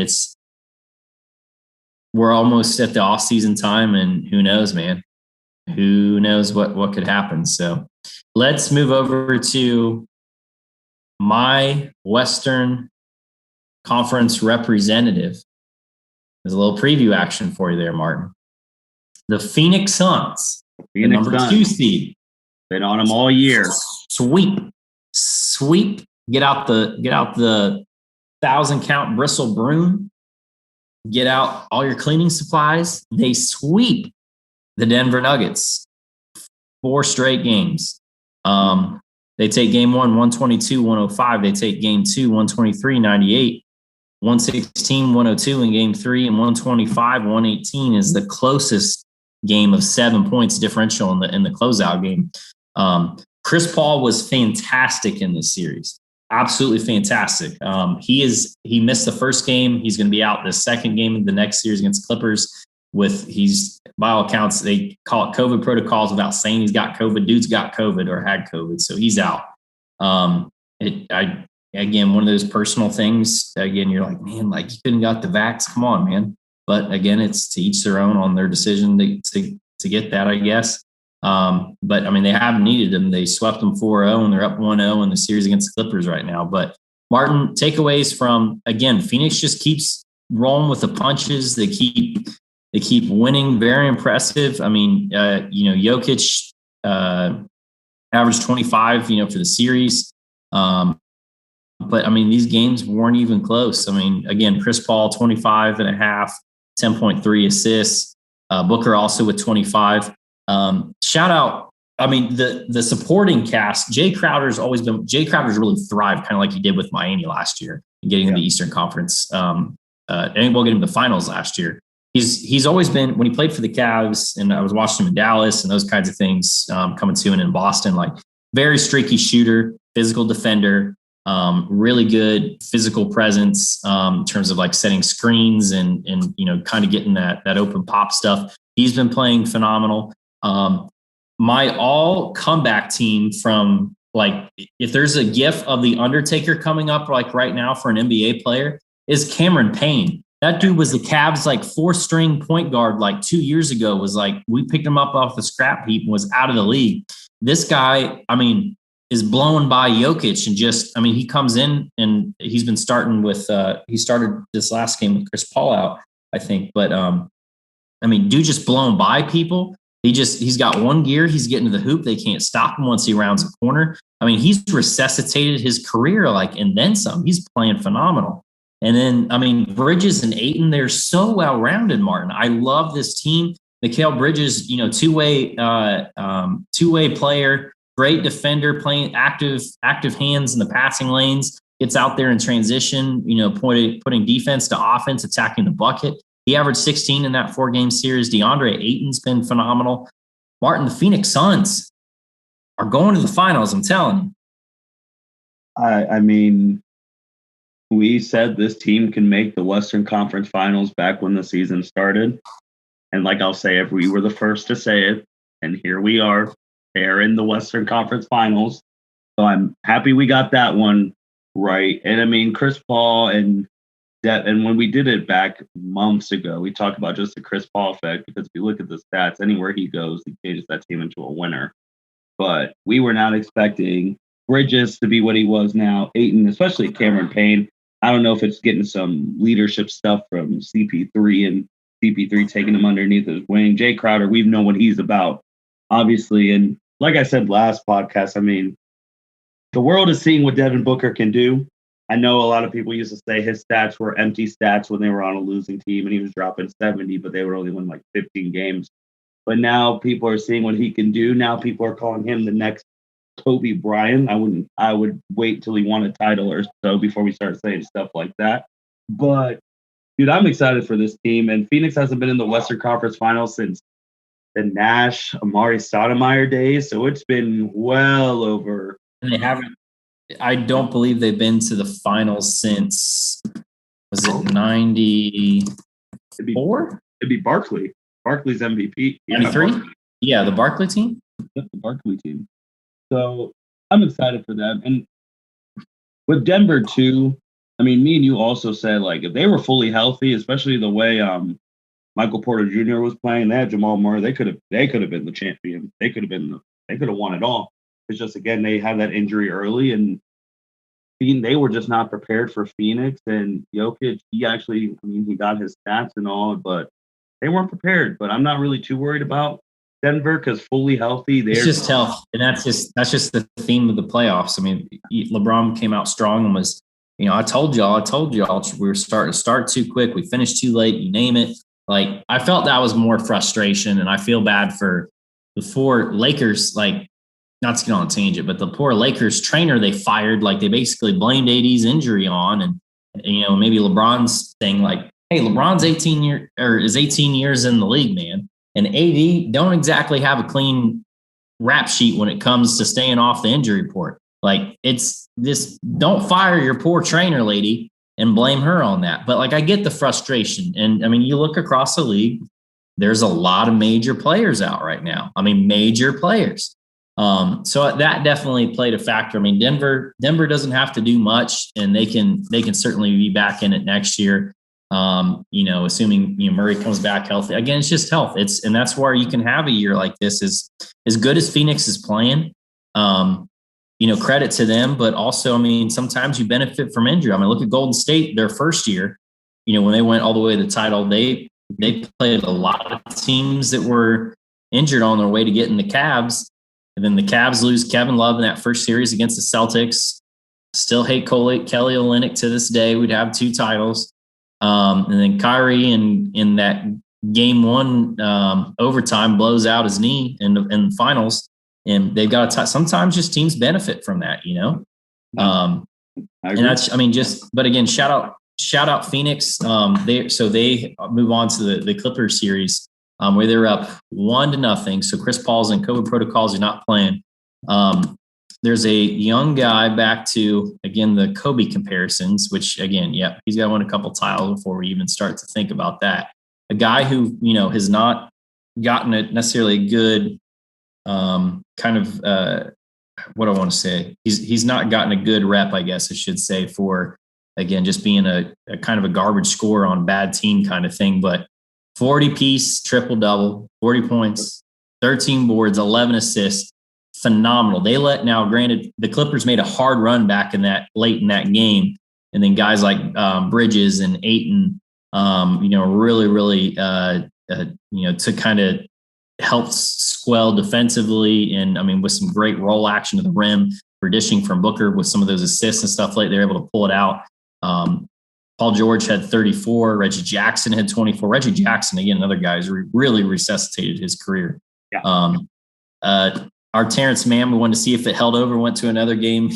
we're almost at the off-season time, and who knows, man? Who knows what could happen? So let's move over to my Western Conference representative. There's a little preview action for you there, Martin. The Phoenix Suns, the number 2 seed.
Been on them all year.
Sweep. Get out the 1,000-count bristle broom. Get out all your cleaning supplies. They sweep the Denver Nuggets. 4 straight games. They take game 1, 122-105. They take game 2, 123-98. 116-102 in game 3, and 125-118 is the closest game of 7 points differential in the closeout game. Chris Paul was fantastic in this series. Absolutely fantastic. He missed the first game. He's going to be out the second game of the next series against Clippers. He's by all accounts, they call it COVID protocols without saying he's got COVID. Dude's got COVID or had COVID, so he's out. Again, one of those personal things. Again, you're like, man, like you couldn't got the vax. Come on, man. But again, it's to each their own on their decision to get that, I guess. But I mean, they haven't needed them. They swept them 4-0 and they're up 1-0 in the series against the Clippers right now. But Martin, takeaways from, again, Phoenix just keeps rolling with the punches. They keep winning. Very impressive. I mean, Jokic averaged 25, for the series. But I mean, these games weren't even close. I mean, again, Chris Paul, 25 and a half, 10.3 assists. Booker also with 25. Shout out. I mean, the supporting cast, Jay Crowder's really thrived kind of like he did with Miami last year, getting in the Eastern Conference. And we'll get him the finals last year. He's always been, when he played for the Cavs, and I was watching him in Dallas and those kinds of things, coming to and in Boston, like very streaky shooter, physical defender, really good physical presence in terms of like setting screens and kind of getting that open pop stuff. He's been playing phenomenal. My all comeback team from, like, if there's a gif of the Undertaker coming up like right now for an NBA player, is Cameron Payne. That dude was the Cavs like 4th-string point guard like 2 years ago. Was like, we picked him up off the scrap heap and was out of the league. This guy, I mean, is blown by Jokic and just, I mean, he comes in and he's been starting with, he started this last game with Chris Paul out, I think. But, I mean, dude just blown by people. He's got one gear. He's getting to the hoop. They can't stop him once he rounds a corner. I mean, he's resuscitated his career, like, and then some. He's playing phenomenal. And then, I mean, Bridges and Ayton, they're so well-rounded, Martin. I love this team. Mikal Bridges, two-way player, great defender, playing active hands in the passing lanes, gets out there in transition, putting defense to offense, attacking the bucket. He averaged 16 in that 4-game series. DeAndre Ayton's been phenomenal. Martin, the Phoenix Suns are going to the finals, I'm telling you.
I mean, we said this team can make the Western Conference Finals back when the season started. And like I'll say, we were the first to say it, and here we are. They're in the Western Conference Finals. So I'm happy we got that one right. And I mean, Chris Paul and when we did it back months ago, we talked about just the Chris Paul effect, because if you look at the stats, anywhere he goes, he changes that team into a winner. But we were not expecting Bridges to be what he was now. Ayton, especially Cameron Payne. I don't know if it's getting some leadership stuff from CP3 and CP3 taking him underneath his wing. Jay Crowder, we've known what he's about, obviously. And like I said last podcast, I mean, the world is seeing what Devin Booker can do. I know a lot of people used to say his stats were empty stats when they were on a losing team and he was dropping 70, but they would only win like 15 games. But now people are seeing what he can do. Now people are calling him the next Kobe Bryant. I would wait till he won a title or so before we start saying stuff like that. But dude, I'm excited for this team. And Phoenix hasn't been in the Western Conference Finals since the Nash, Amari Stoudemire days. So it's been well over.
And they haven't. I don't believe they've been to the finals since, was it 94?
It'd be Barkley. Barkley's MVP.
93? Yeah, the Barkley team?
The Barkley team. So I'm excited for them. And with Denver too, I mean, me and you also said, like, if they were fully healthy, especially the way Michael Porter Jr. was playing, they had Jamal Murray, they could have been the champion. They could have won it all. It's just, again, they had that injury early, and they were just not prepared for Phoenix. And Jokic, he got his stats and all, but they weren't prepared. But I'm not really too worried about Denver, because fully healthy,
it's just health, and that's just the theme of the playoffs. I mean, LeBron came out strong and was, I told y'all we were starting to start too quick, we finished too late, you name it. Like, I felt that was more frustration, and I feel bad for the 4 Lakers, like, not to get on a tangent, but the poor Lakers trainer they fired, like, they basically blamed AD's injury on, and maybe LeBron's saying, like, hey, LeBron's 18 years in the league, man. And AD don't exactly have a clean rap sheet when it comes to staying off the injury report. Like, it's this, don't fire your poor trainer lady and blame her on that. But, like, I get the frustration. And I mean, you look across the league, there's a lot of major players out right now. I mean, major players. So that definitely played a factor. I mean, Denver doesn't have to do much, and they can certainly be back in it next year. Assuming Murray comes back healthy. Again, it's just health. And that's where you can have a year like this. Is as good as Phoenix is playing. Credit to them, but also, I mean, sometimes you benefit from injury. I mean, look at Golden State, their first year. When they went all the way to the title, they played a lot of teams that were injured on their way to getting the Cavs. And then the Cavs lose Kevin Love in that first series against the Celtics. Still hate Kelly Olynyk to this day. We'd have 2 titles. And then Kyrie in that game 1 overtime blows out his knee in the finals. And they've got sometimes just teams benefit from that, and that's, I mean, but again, shout out Phoenix. They move on to the Clippers series, where they're up 1-0. So Chris Paul's in COVID protocols. He's not playing. There's a young guy, back to, again, the Kobe comparisons, which, again, he's got to win a couple titles before we even start to think about that. A guy who, has not gotten necessarily a good what I want to say. He's not gotten a good rep, I guess I should say, for, again, just being a kind of a garbage scorer on a bad team kind of thing. But 40-piece triple-double, 40 points, 13 boards, 11 assists. Phenomenal. Granted, the Clippers made a hard run back late in that game. And then guys like Bridges and Ayton, really, to kind of help squell defensively. And I mean, with some great roll action to the rim for dishing from Booker with some of those assists and stuff like they're able to pull it out. Paul George had 34. Reggie Jackson had 24. Reggie Jackson, again, another guy who's really resuscitated his career.
Yeah.
Our Terrence Mann, we wanted to see if it held over, went to another game.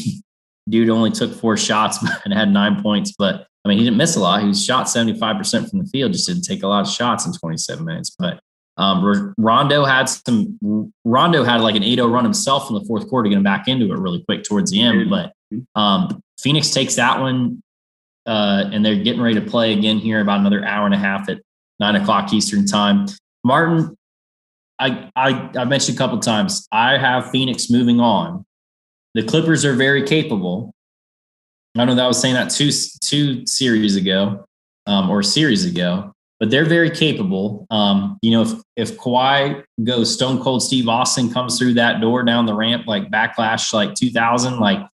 Dude only took 4 shots and had 9 points. But, I mean, he didn't miss a lot. He shot 75% from the field, just didn't take a lot of shots in 27 minutes. But Rondo had like an 8-0 run himself in the fourth quarter, getting back into it really quick towards the end. But Phoenix takes that one, and they're getting ready to play again here about another hour and a half at 9:00 Eastern time. Martin, I mentioned a couple of times, I have Phoenix moving on. The Clippers are very capable. I know that I was saying that two series ago, but they're very capable. If Kawhi goes stone cold Steve Austin, comes through that door down the ramp like Backlash like 2000, like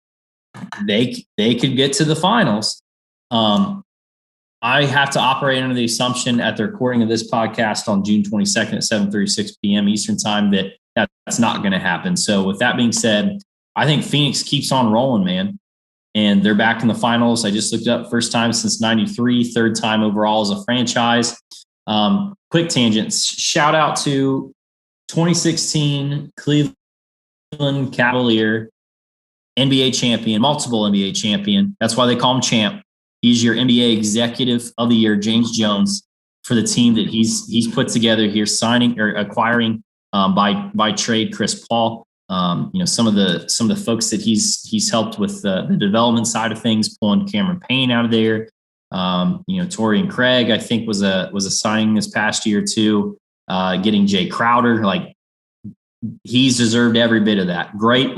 they could get to the finals. I have to operate under the assumption at the recording of this podcast on June 22nd at 7:36 p.m. Eastern time that's not going to happen. So with that being said, I think Phoenix keeps on rolling, man. And they're back in the finals. I just looked up, first time since 93, third time overall as a franchise. Quick tangents. Shout out to 2016 Cleveland Cavalier, NBA champion, multiple NBA champion. That's why they call him champ. He's your NBA Executive of the Year, James Jones, for the team that he's put together here, signing or acquiring by trade Chris Paul. Some of the folks that he's helped with the development side of things, pulling Cameron Payne out of there. Torian Craig, I think, was a signing this past year too. Getting Jay Crowder, like he's deserved every bit of that. Great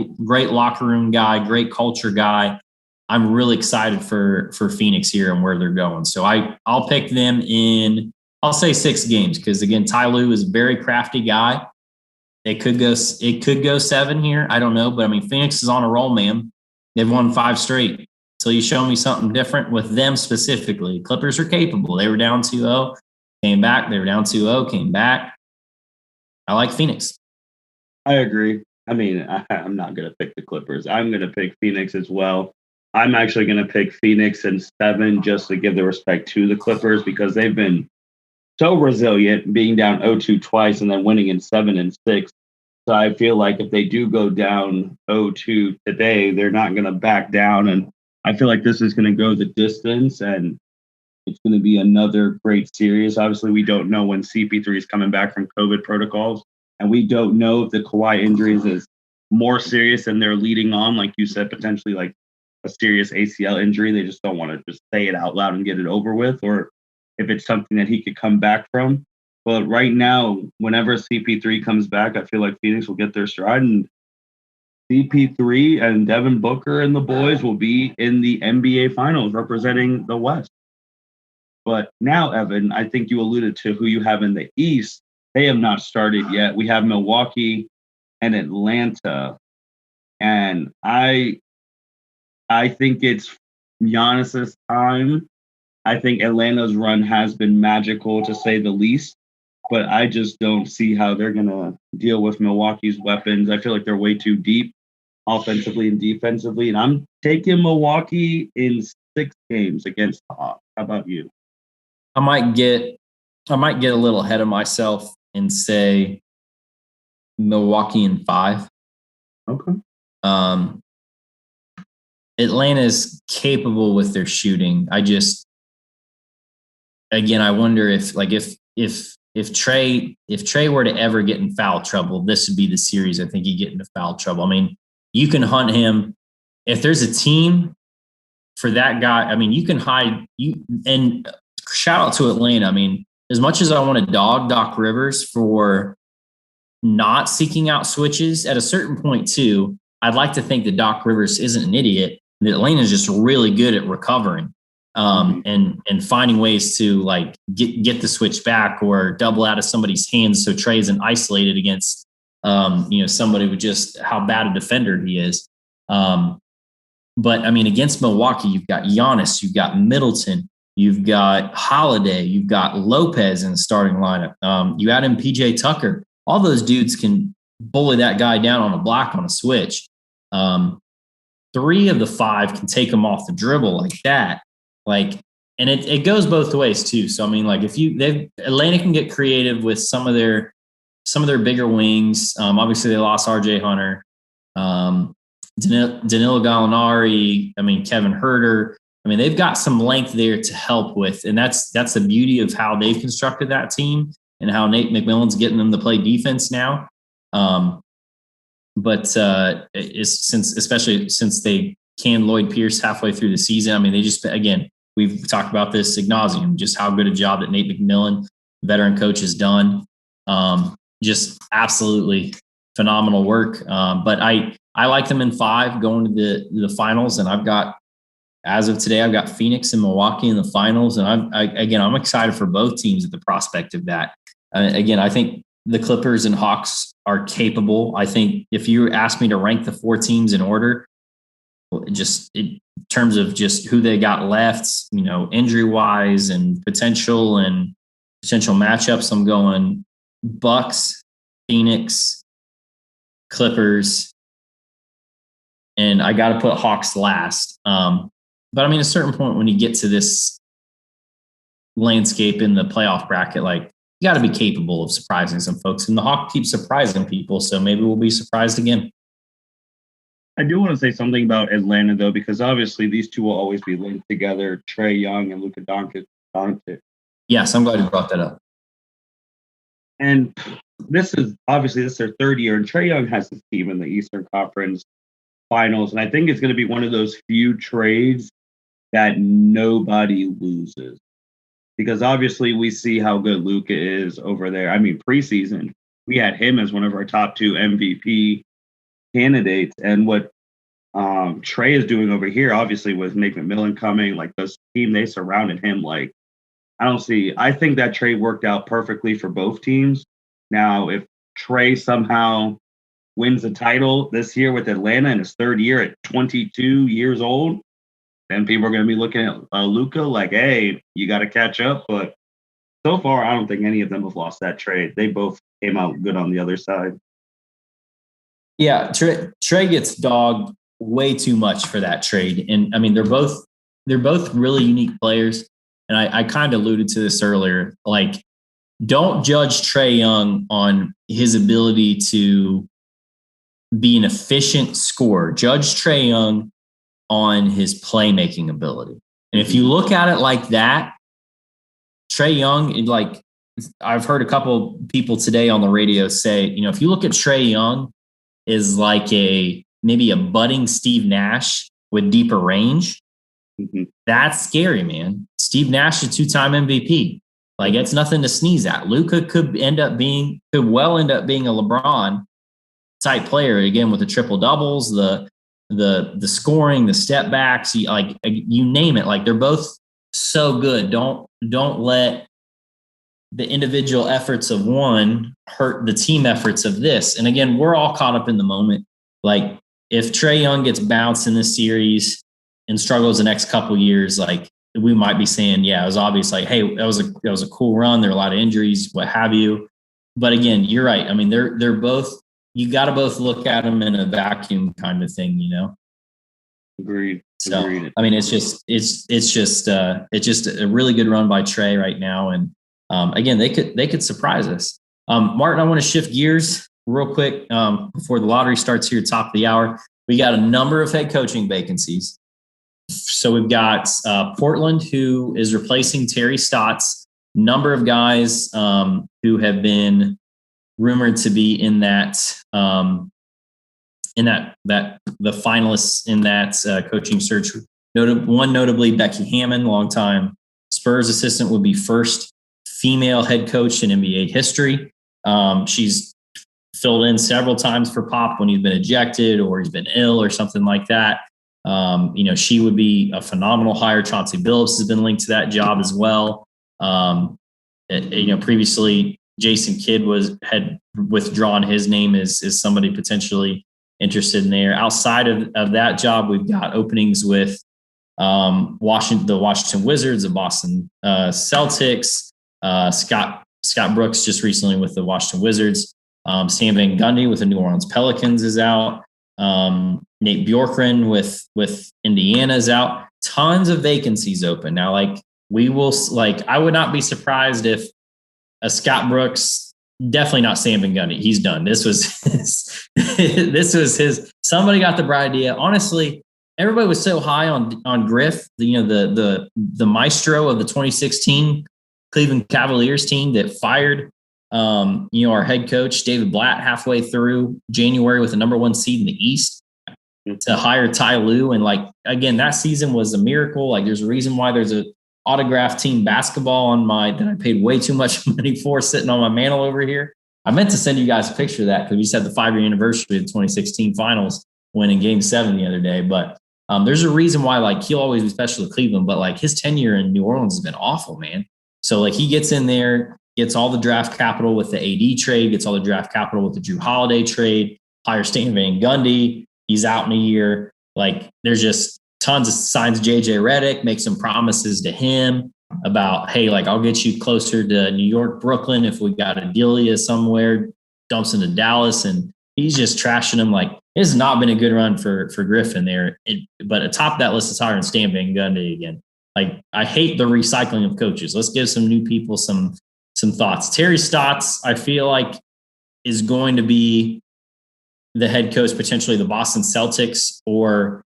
locker room guy, great culture guy. I'm really excited for Phoenix here and where they're going. So I'll pick them in, I'll say 6 games, because again, Ty Lue is a very crafty guy. It could go 7 here. I don't know, but I mean, Phoenix is on a roll, man. They've won 5 straight. So you show me something different with them specifically. Clippers are capable. They were down 2-0, came back. They were down 2-0, came back. I like Phoenix.
I agree. I mean, I'm not going to pick the Clippers. I'm going to pick Phoenix as well. I'm actually going to pick Phoenix in 7 just to give the respect to the Clippers, because they've been so resilient, being down 0-2 twice and then winning in 7 and 6. So I feel like if they do go down 0-2 today, they're not going to back down. And I feel like this is going to go the distance, and it's going to be another great series. Obviously, we don't know when CP3 is coming back from COVID protocols, and we don't know if the Kawhi injuries is more serious than they're leading on, like you said, potentially like a serious ACL injury. They just don't want to just say it out loud and get it over with, or if it's something that he could come back from. But right now, whenever CP3 comes back, I feel like Phoenix will get their stride. And CP3 and Devin Booker and the boys will be in the NBA Finals representing the West. But now, Evan, I think you alluded to who you have in the East. They have not started yet. We have Milwaukee and Atlanta. And I think it's Giannis's time. I think Atlanta's run has been magical, to say the least. But I just don't see how they're going to deal with Milwaukee's weapons. I feel like they're way too deep offensively and defensively. And I'm taking Milwaukee in 6 games against the Hawks. How about you?
I might get a little ahead of myself and say Milwaukee in 5.
Okay.
Atlanta's capable with their shooting. I wonder if Trey were to ever get in foul trouble, this would be the series I think he'd get into foul trouble. I mean, you can hunt him. If there's a team for that guy, I mean, you can hide you. And shout out to Atlanta. I mean, as much as I want to dog Doc Rivers for not seeking out switches at a certain point too, I'd like to think that Doc Rivers isn't an idiot. That Atlanta is just really good at recovering and finding ways to like get the switch back or double out of somebody's hands so Trey isn't isolated against somebody with just how bad a defender he is. But I mean, against Milwaukee, you've got Giannis, you've got Middleton, you've got Holiday, you've got Lopez in the starting lineup. You add in PJ Tucker. All those dudes can bully that guy down on a block on a switch. 3 of the 5 can take them off the dribble like that. And it goes both ways too. So I mean, like Atlanta can get creative with some of their bigger wings. Obviously they lost RJ Hunter, Danilo Gallinari. I mean, Kevin Huerter. I mean, they've got some length there to help with, and that's the beauty of how they've constructed that team and how Nate McMillan's getting them to play defense now. Especially since they canned Lloyd Pierce halfway through the season. I mean, they just, again, we've talked about this ad nauseum, just how good a job that Nate McMillan, veteran coach, has done. Just absolutely phenomenal work. But I like them in 5 going to the finals. And as of today, I've got Phoenix and Milwaukee in the finals. And I'm excited for both teams at the prospect of that. I think the Clippers and Hawks are capable. I think if you ask me to rank the 4 teams in order, just in terms of just who they got left, injury wise and potential matchups, I'm going Bucks, Phoenix, Clippers, and I got to put Hawks last. But I mean, at a certain point when you get to this landscape in the playoff bracket, like, you got to be capable of surprising some folks. And the Hawks keep surprising people, so maybe we'll be surprised again.
I do want to say something about Atlanta, though, because obviously these two will always be linked together, Trae Young and Luka Doncic.
Yes, I'm glad you brought that up.
And this is their 3rd year, and Trae Young has his team in the Eastern Conference Finals. And I think it's going to be one of those few trades that nobody loses. Because obviously we see how good Luka is over there. I mean, preseason, we had him as one of our top 2 MVP candidates. And what Trae is doing over here, obviously with Nate McMillan coming, like this team, they surrounded him. Like, I think that trade worked out perfectly for both teams. Now, if Trae somehow wins the title this year with Atlanta in his 3rd year at 22 years old, then people are going to be looking at Luka like, hey, you got to catch up. But so far, I don't think any of them have lost that trade. They both came out good on the other side.
Yeah, Trae gets dogged way too much for that trade. And I mean, they're both really unique players. And I kind of alluded to this earlier. Like, don't judge Trae Young on his ability to be an efficient scorer. Judge Trae Young on his playmaking ability. And if you look at it like that, Trae Young, like I've heard a couple people today on the radio say, if you look at Trae Young is like maybe a budding Steve Nash with deeper range, that's scary, man. Steve Nash is 2-time MVP. Like, it's nothing to sneeze at. Luka could well end up being a LeBron. type player again with the triple doubles, the scoring, the step backs, you name it. Like they're both so good. Don't let the individual efforts of one hurt the team efforts of this. And again, we're all caught up in the moment. Like if Trae Young gets bounced in this series and struggles the next couple of years, like we might be saying, yeah, it was obvious. Like, hey, that was a cool run. There were a lot of injuries, what have you. But again, you're right. I mean, they're both. You got to both look at them in a vacuum kind of thing, you know.
Agreed.
So
Agreed.
I mean, it's just a really good run by Trae right now, and again, they could surprise us. Martin, I want to shift gears real quick before the lottery starts here, top of the hour. We got a number of head coaching vacancies. So we've got Portland, who is replacing Terry Stotts. Number of guys who have been rumored to be in that the finalists in that coaching search. Notably Becky Hammon, longtime Spurs assistant, would be first female head coach in NBA history. She's filled in several times for Pop when he's been ejected or he's been ill or something like that. She would be a phenomenal hire. Chauncey Billups has been linked to that job as well. Previously Jason Kidd had withdrawn his name as somebody potentially interested in there. Outside of that job, we've got openings with the Washington Wizards, the Boston Celtics, Scott Brooks just recently with the Washington Wizards. Stan Van Gundy with the New Orleans Pelicans is out. Nate Bjorkgren with Indiana is out. Tons of vacancies open now. I would not be surprised if a Scott Brooks, definitely not Stan Van Gundy. He's done. This was his. Somebody got the bright idea. Honestly, everybody was so high on Griff, the maestro of the 2016 Cleveland Cavaliers team that fired our head coach David Blatt halfway through January with the number 1 seed in the East to hire Ty Lue. And again, that season was a miracle. There's a reason why there's a autographed team basketball that I paid way too much money for sitting on my mantle over here. I meant to send you guys a picture of that because we just had the 5-year anniversary of the 2016 finals winning Game 7 the other day. But there's a reason why he'll always be special to Cleveland, but his tenure in New Orleans has been awful, man. So he gets in there, gets all the draft capital with the AD trade, gets all the draft capital with the Drew Holiday trade, hires Stan Van Gundy. He's out in a year. There's just tons of signs. JJ Redick, makes some promises to him about, hey, I'll get you closer to New York, Brooklyn if we got a Delia somewhere, dumps into Dallas, and he's just trashing him. It has not been a good run for Griffin there. But atop that list is hiring Stan Van Gundy again. I hate the recycling of coaches. Let's give some new people some thoughts. Terry Stotts, I feel is going to be the head coach, potentially the Boston Celtics or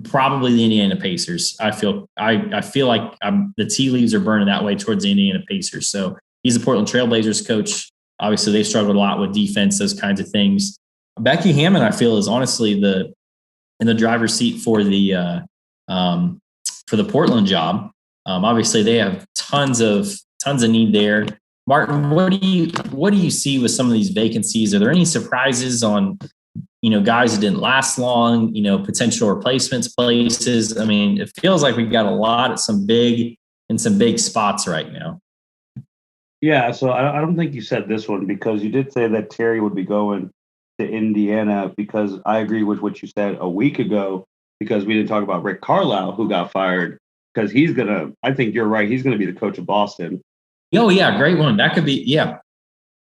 probably the Indiana Pacers. I feel like the tea leaves are burning that way towards the Indiana Pacers. So he's the Portland Trailblazers coach. Obviously, they've struggled a lot with defense, those kinds of things. Becky Hammon, I feel, is honestly in the driver's seat for the Portland job. Obviously, they have tons of need there. Martin, what do you see with some of these vacancies? Are there any surprises on guys that didn't last long? Potential replacements, places. I mean, it feels like we've got a lot at some big spots right now.
Yeah, so I don't think you said this one because you did say that Terry would be going to Indiana, because I agree with what you said a week ago, because we didn't talk about Rick Carlisle, who got fired, because I think you're right, he's going to be the coach of Boston.
Oh, yeah, great one. That could be,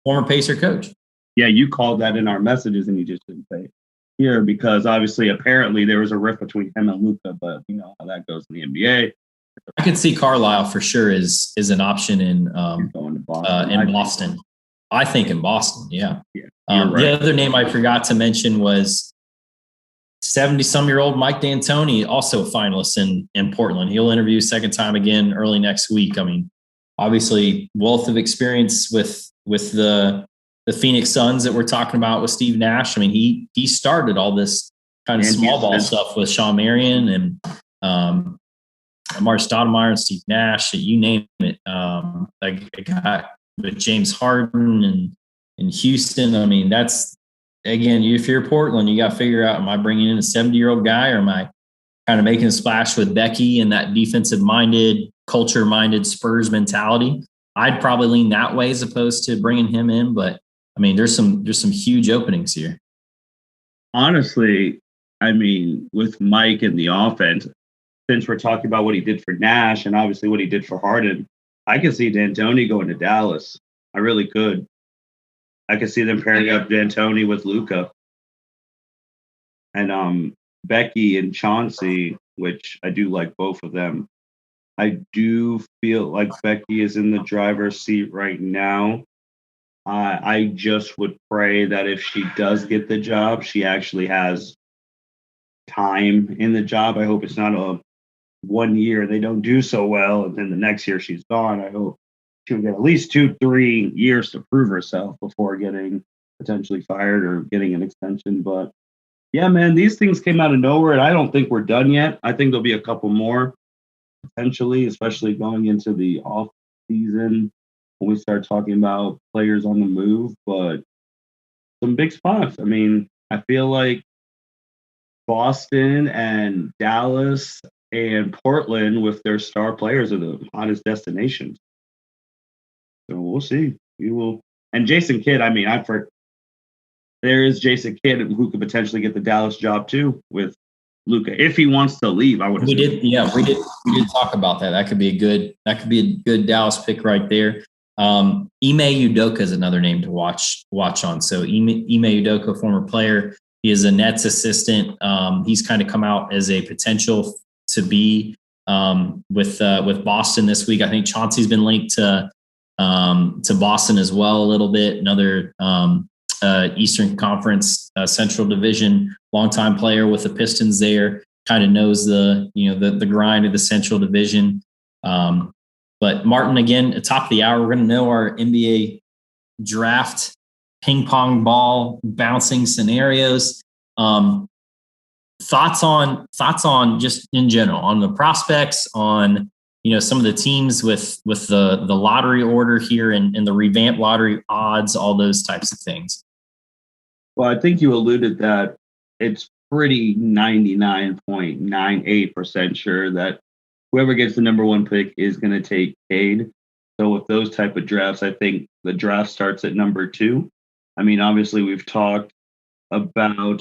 former Pacer coach.
Yeah, you called that in our messages and you just didn't say it here because obviously, apparently, there was a rift between him and Luka, but you know how that goes in the NBA.
I could see Carlisle for sure is an option in Boston. I think in Boston, yeah. Right. The other name I forgot to mention was 70-some-year-old Mike D'Antoni, also a finalist in Portland. He'll interview second time again early next week. I mean, obviously, wealth of experience with the Phoenix Suns that we're talking about with Steve Nash. I mean, he started all this kind of small ball stuff with Shawn Marion and Amari Stoudemire and Steve Nash, you name it. I got with James Harden and in Houston. I mean, that's again, if you're Portland, you got to figure out, am I bringing in a 70-year-old guy, or am I kind of making a splash with Becky and that defensive-minded, culture-minded Spurs mentality? I'd probably lean that way as opposed to bringing him in. But I mean, there's some huge openings here.
Honestly, I mean, with Mike and the offense, since we're talking about what he did for Nash and obviously what he did for Harden, I could see D'Antoni going to Dallas. I really could. I could see them pairing up D'Antoni with Luka. And Becky and Chauncey, which I do like both of them. I do feel like Becky is in the driver's seat right now. I just would pray that if she does get the job, she actually has time in the job. I hope it's not a 1 year they don't do so well and then the next year she's gone. I hope she would get at least 2-3 years to prove herself before getting potentially fired or getting an extension. But yeah, man, these things came out of nowhere, and I don't think we're done yet. I think there'll be a couple more potentially, especially going into the off season when we start talking about players on the move. But some big spots. I mean, I feel like Boston and Dallas and Portland with their star players are the hottest destinations. So we'll see. We will. And Jason Kidd, I mean, there is Jason Kidd who could potentially get the Dallas job too with Luka if he wants to leave.
We did talk about that. That could be a good Dallas pick right there. Ime Udoka is another name to watch on. So Ime Udoka, former player, he is a Nets assistant. He's kind of come out as a potential to be with Boston this week. I think Chauncey's been linked to Boston as well a little bit. Another Eastern Conference Central Division longtime player with the Pistons there. Kind of knows the grind of the Central Division. But Martin, again, at top of the hour, we're going to know our NBA draft ping pong ball bouncing scenarios. Thoughts on just in general on the prospects, on some of the teams with the lottery order here and the revamped lottery odds, all those types of things.
Well, I think you alluded that it's pretty 99.98% sure that whoever gets the number one pick is going to take Cade. So with those type of drafts, I think the draft starts at number 2. I mean, obviously we've talked about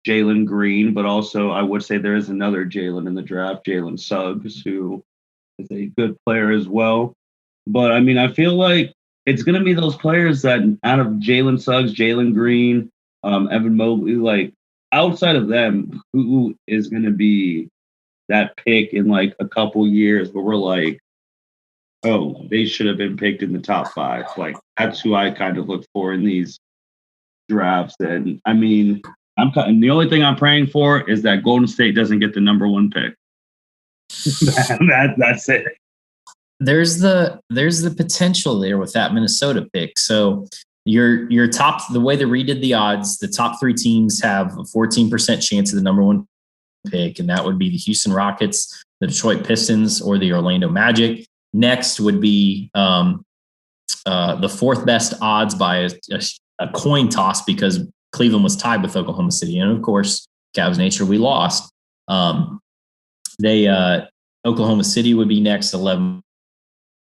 Jalen Green, but also I would say there is another Jalen in the draft, Jalen Suggs, who is a good player as well. But I mean, I feel like it's going to be those players that out of Jalen Suggs, Jalen Green, Evan Mobley, like outside of them, who is going to be that pick in like a couple years where we're like, oh, they should have been picked in the top 5. Like that's who I kind of look for in these drafts. And I mean, the only thing I'm praying for is that Golden State doesn't get the number 1 pick. That's it.
There's the potential there with that Minnesota pick. So your top, the way that redid the odds, the top 3 teams have a 14% chance of the number 1 pick, and that would be the Houston Rockets, the Detroit Pistons, or the Orlando Magic. Next would be the 4th best odds by a coin toss, because Cleveland was tied with Oklahoma City, and of course, Cavs nature, we lost. Oklahoma City would be next, 11.5.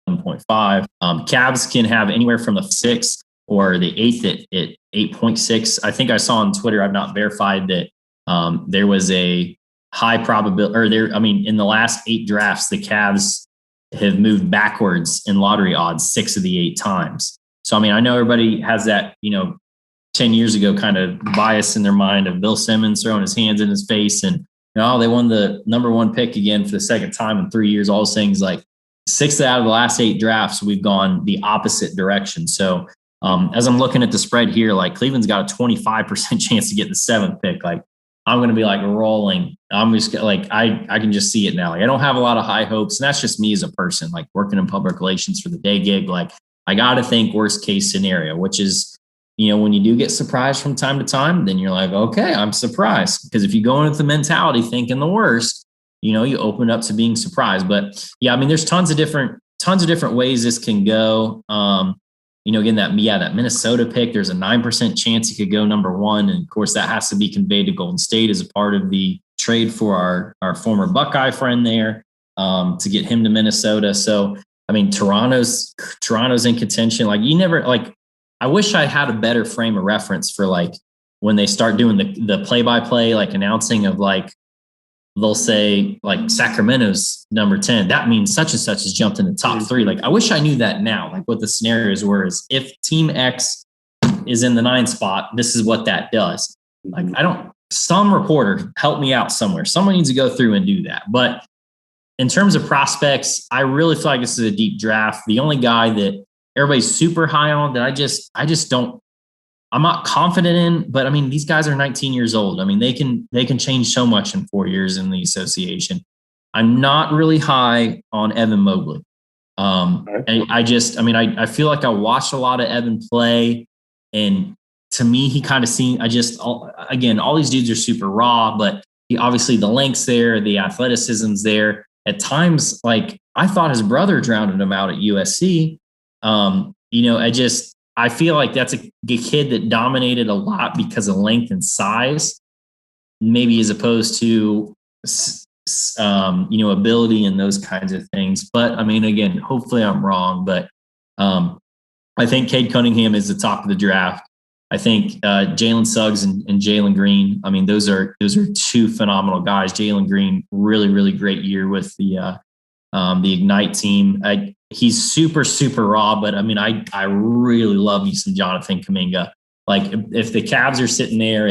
Cavs can have anywhere from the 6th or the 8th at 8.6. I think I saw on Twitter, I've not verified that there was a high probability, in the last 8 drafts, the Cavs have moved backwards in lottery odds 6 of the 8 times. So, I mean, I know everybody has that, 10 years ago kind of bias in their mind of Bill Simmons throwing his hands in his face and, they won the number 1 pick again for the second time in 3 years. All those things, like 6 out of the last 8 drafts, we've gone the opposite direction. So as I'm looking at the spread here, like Cleveland's got a 25% chance to get the 7th pick. Like I'm going to be like rolling. I'm just like, I can just see it now. Like I don't have a lot of high hopes, and that's just me as a person, like working in public relations for the day gig. Like I got to think worst case scenario, which is, when you do get surprised from time to time, then you're like, okay, I'm surprised. Because if you go in with the mentality thinking the worst, you open up to being surprised. But yeah, I mean, there's tons of different ways this can go. again, that Minnesota pick, there's a 9% chance he could go number 1. And of course, that has to be conveyed to Golden State as a part of the trade for our former Buckeye friend there, to get him to Minnesota. So, I mean, Toronto's in contention. Like, I wish I had a better frame of reference for like when they start doing the play-by-play, like announcing of like, they'll say like Sacramento's number 10. That means such and such has jumped in the top 3. Like, I wish I knew that now, like what the scenarios were is if team X is in the 9 spot, this is what that does. Like, some reporter help me out somewhere. Someone needs to go through and do that. But in terms of prospects, I really feel like this is a deep draft. The only guy that everybody's super high on that I just don't, I'm not confident in, but I mean, these guys are 19 years old. I mean, they can change so much in 4 years in the association. I'm not really high on Evan Mobley. I feel like I watched a lot of Evan play, and to me, he kind of seemed, all these dudes are super raw, but he obviously the length's there, the athleticism's there. At times, like I thought his brother drowned him out at USC. I feel like that's a kid that dominated a lot because of length and size, maybe as opposed to, ability and those kinds of things. But I mean, again, hopefully I'm wrong, but I think Cade Cunningham is the top of the draft. I think Jalen Suggs and Jalen Green. I mean, those are 2 phenomenal guys. Jalen Green, really, really great year with the Ignite team. He's super, super raw, but I mean, I really love me some Jonathan Kuminga. Like, if the Cavs are sitting there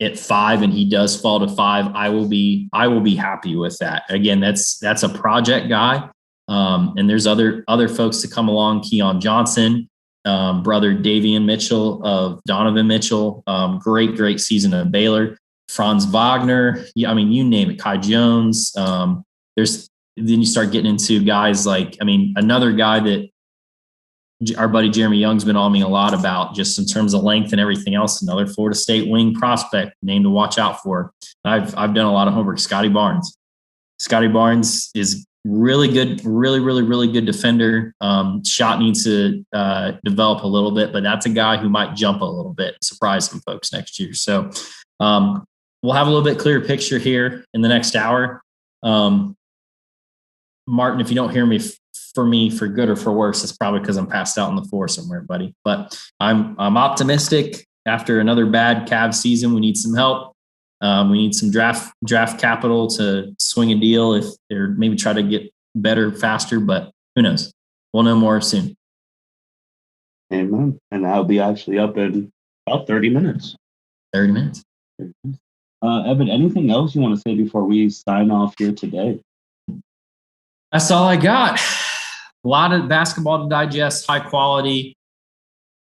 at 5 and he does fall to 5, I will be happy with that. Again, that's a project guy. And there's other folks to come along. Keon Johnson, brother Davian Mitchell of Donovan Mitchell. Great season at Baylor. Franz Wagner. Yeah, I mean, you name it. Kai Jones. Then you start getting into guys like, I mean, another guy that our buddy Jeremy Young's been on me a lot about, just in terms of length and everything else. Another Florida State wing prospect, name to watch out for. I've done a lot of homework. Scotty Barnes. Scotty Barnes is really good, really good defender. Shot needs to develop a little bit, but that's a guy who might jump a little bit, surprise some folks next year. So we'll have a little bit clearer picture here in the next hour. Martin, if you don't hear me for good or for worse, it's probably because I'm passed out on the floor somewhere, buddy. But I'm optimistic. After another bad Cavs season, we need some help. We need some draft capital to swing a deal or maybe try to get better faster. But who knows? We'll know more soon.
Amen. And I'll be actually up in about 30 minutes.
30 minutes.
Evan, anything else you want to say before we sign off here today?
That's all I got. A lot of basketball to digest, high quality.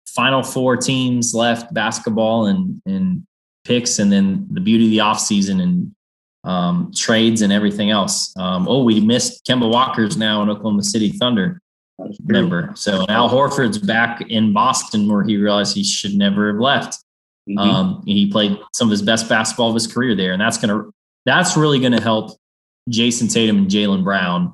Final 4 teams left, basketball and picks, and then the beauty of the offseason and trades and everything else. We missed Kemba Walker's now in Oklahoma City Thunder member. So Al Horford's back in Boston, where he realized he should never have left. He played some of his best basketball of his career there, and that's really gonna help Jason Tatum and Jaylen Brown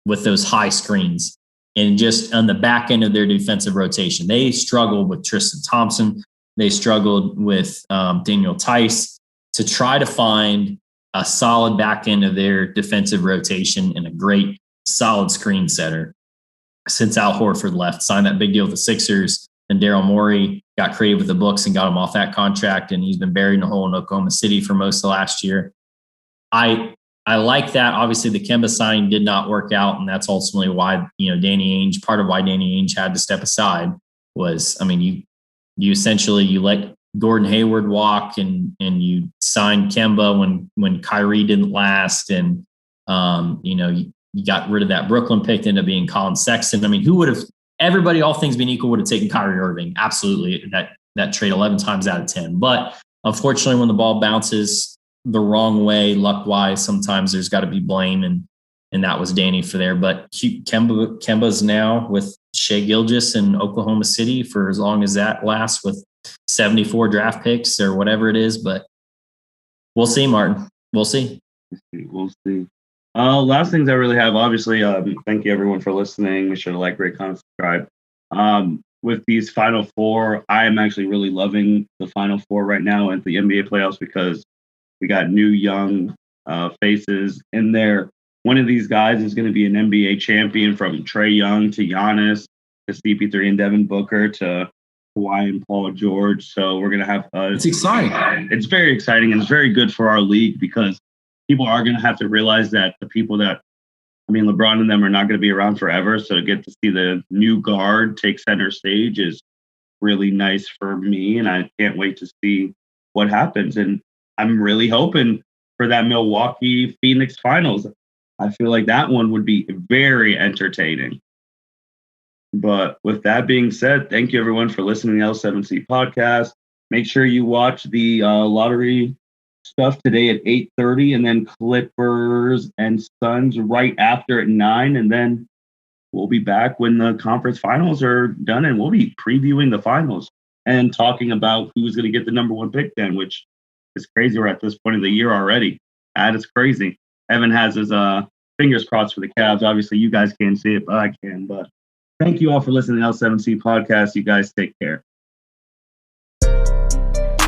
with those high screens and just on the back end of their defensive rotation. They struggled with Tristan Thompson. They struggled with Daniel Tice to try to find a solid back end of their defensive rotation and a great solid screen setter. Since Al Horford left, signed that big deal with the Sixers, and Daryl Morey got creative with the books and got him off that contract, and he's been buried in a hole in Oklahoma City for most of last year. I like that. Obviously, the Kemba signing did not work out, and that's ultimately why Danny Ainge. Part of why Danny Ainge had to step aside was, I mean, you essentially let Gordon Hayward walk, and you signed Kemba when Kyrie didn't last, and you got rid of that Brooklyn pick, ended up being Colin Sexton. I mean, who would have? Everybody, all things being equal, would have taken Kyrie Irving. Absolutely, that trade 11 times out of 10. But unfortunately, when the ball bounces the wrong way, luck-wise, sometimes there's got to be blame, and that was Danny for there. But Kemba's now with Shai Gilgeous in Oklahoma City for as long as that lasts, with 74 draft picks or whatever it is. But we'll see, Martin. We'll see.
We'll see. Last things I really have, obviously, thank you everyone for listening. Make sure to like, rate, comment, subscribe. with these Final Four, I am actually really loving the Final Four right now at the NBA playoffs because we got new young faces in there. One of these guys is going to be an NBA champion, from Trae Young to Giannis to CP3 and Devin Booker to Kawhi and Paul George. So we're going to have
it's exciting.
It's very exciting, and it's very good for our league because people are going to have to realize that the people that, I mean, LeBron and them are not going to be around forever. So to get to see the new guard take center stage is really nice for me, and I can't wait to see what happens. And I'm really hoping for that Milwaukee Phoenix finals. I feel like that one would be very entertaining. But with that being said, thank you everyone for listening to the L7C podcast. Make sure you watch the lottery stuff today at 8:30, and then Clippers and Suns right after at 9, and then we'll be back when the conference finals are done, and we'll be previewing the finals and talking about who's going to get the number one pick then, which is crazy. We're at this point of the year already. That is crazy. Evan has his fingers crossed for the Cavs. Obviously, you guys can't see it, but I can. But thank you all for listening to L7C podcast. You guys take care.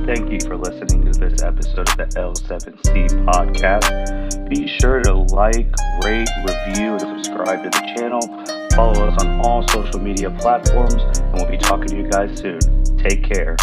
Thank you for listening to this episode of the L7C podcast. Be sure to like, rate, review, and subscribe to the channel. Follow us on all social media platforms, and we'll be talking to you guys soon. Take care.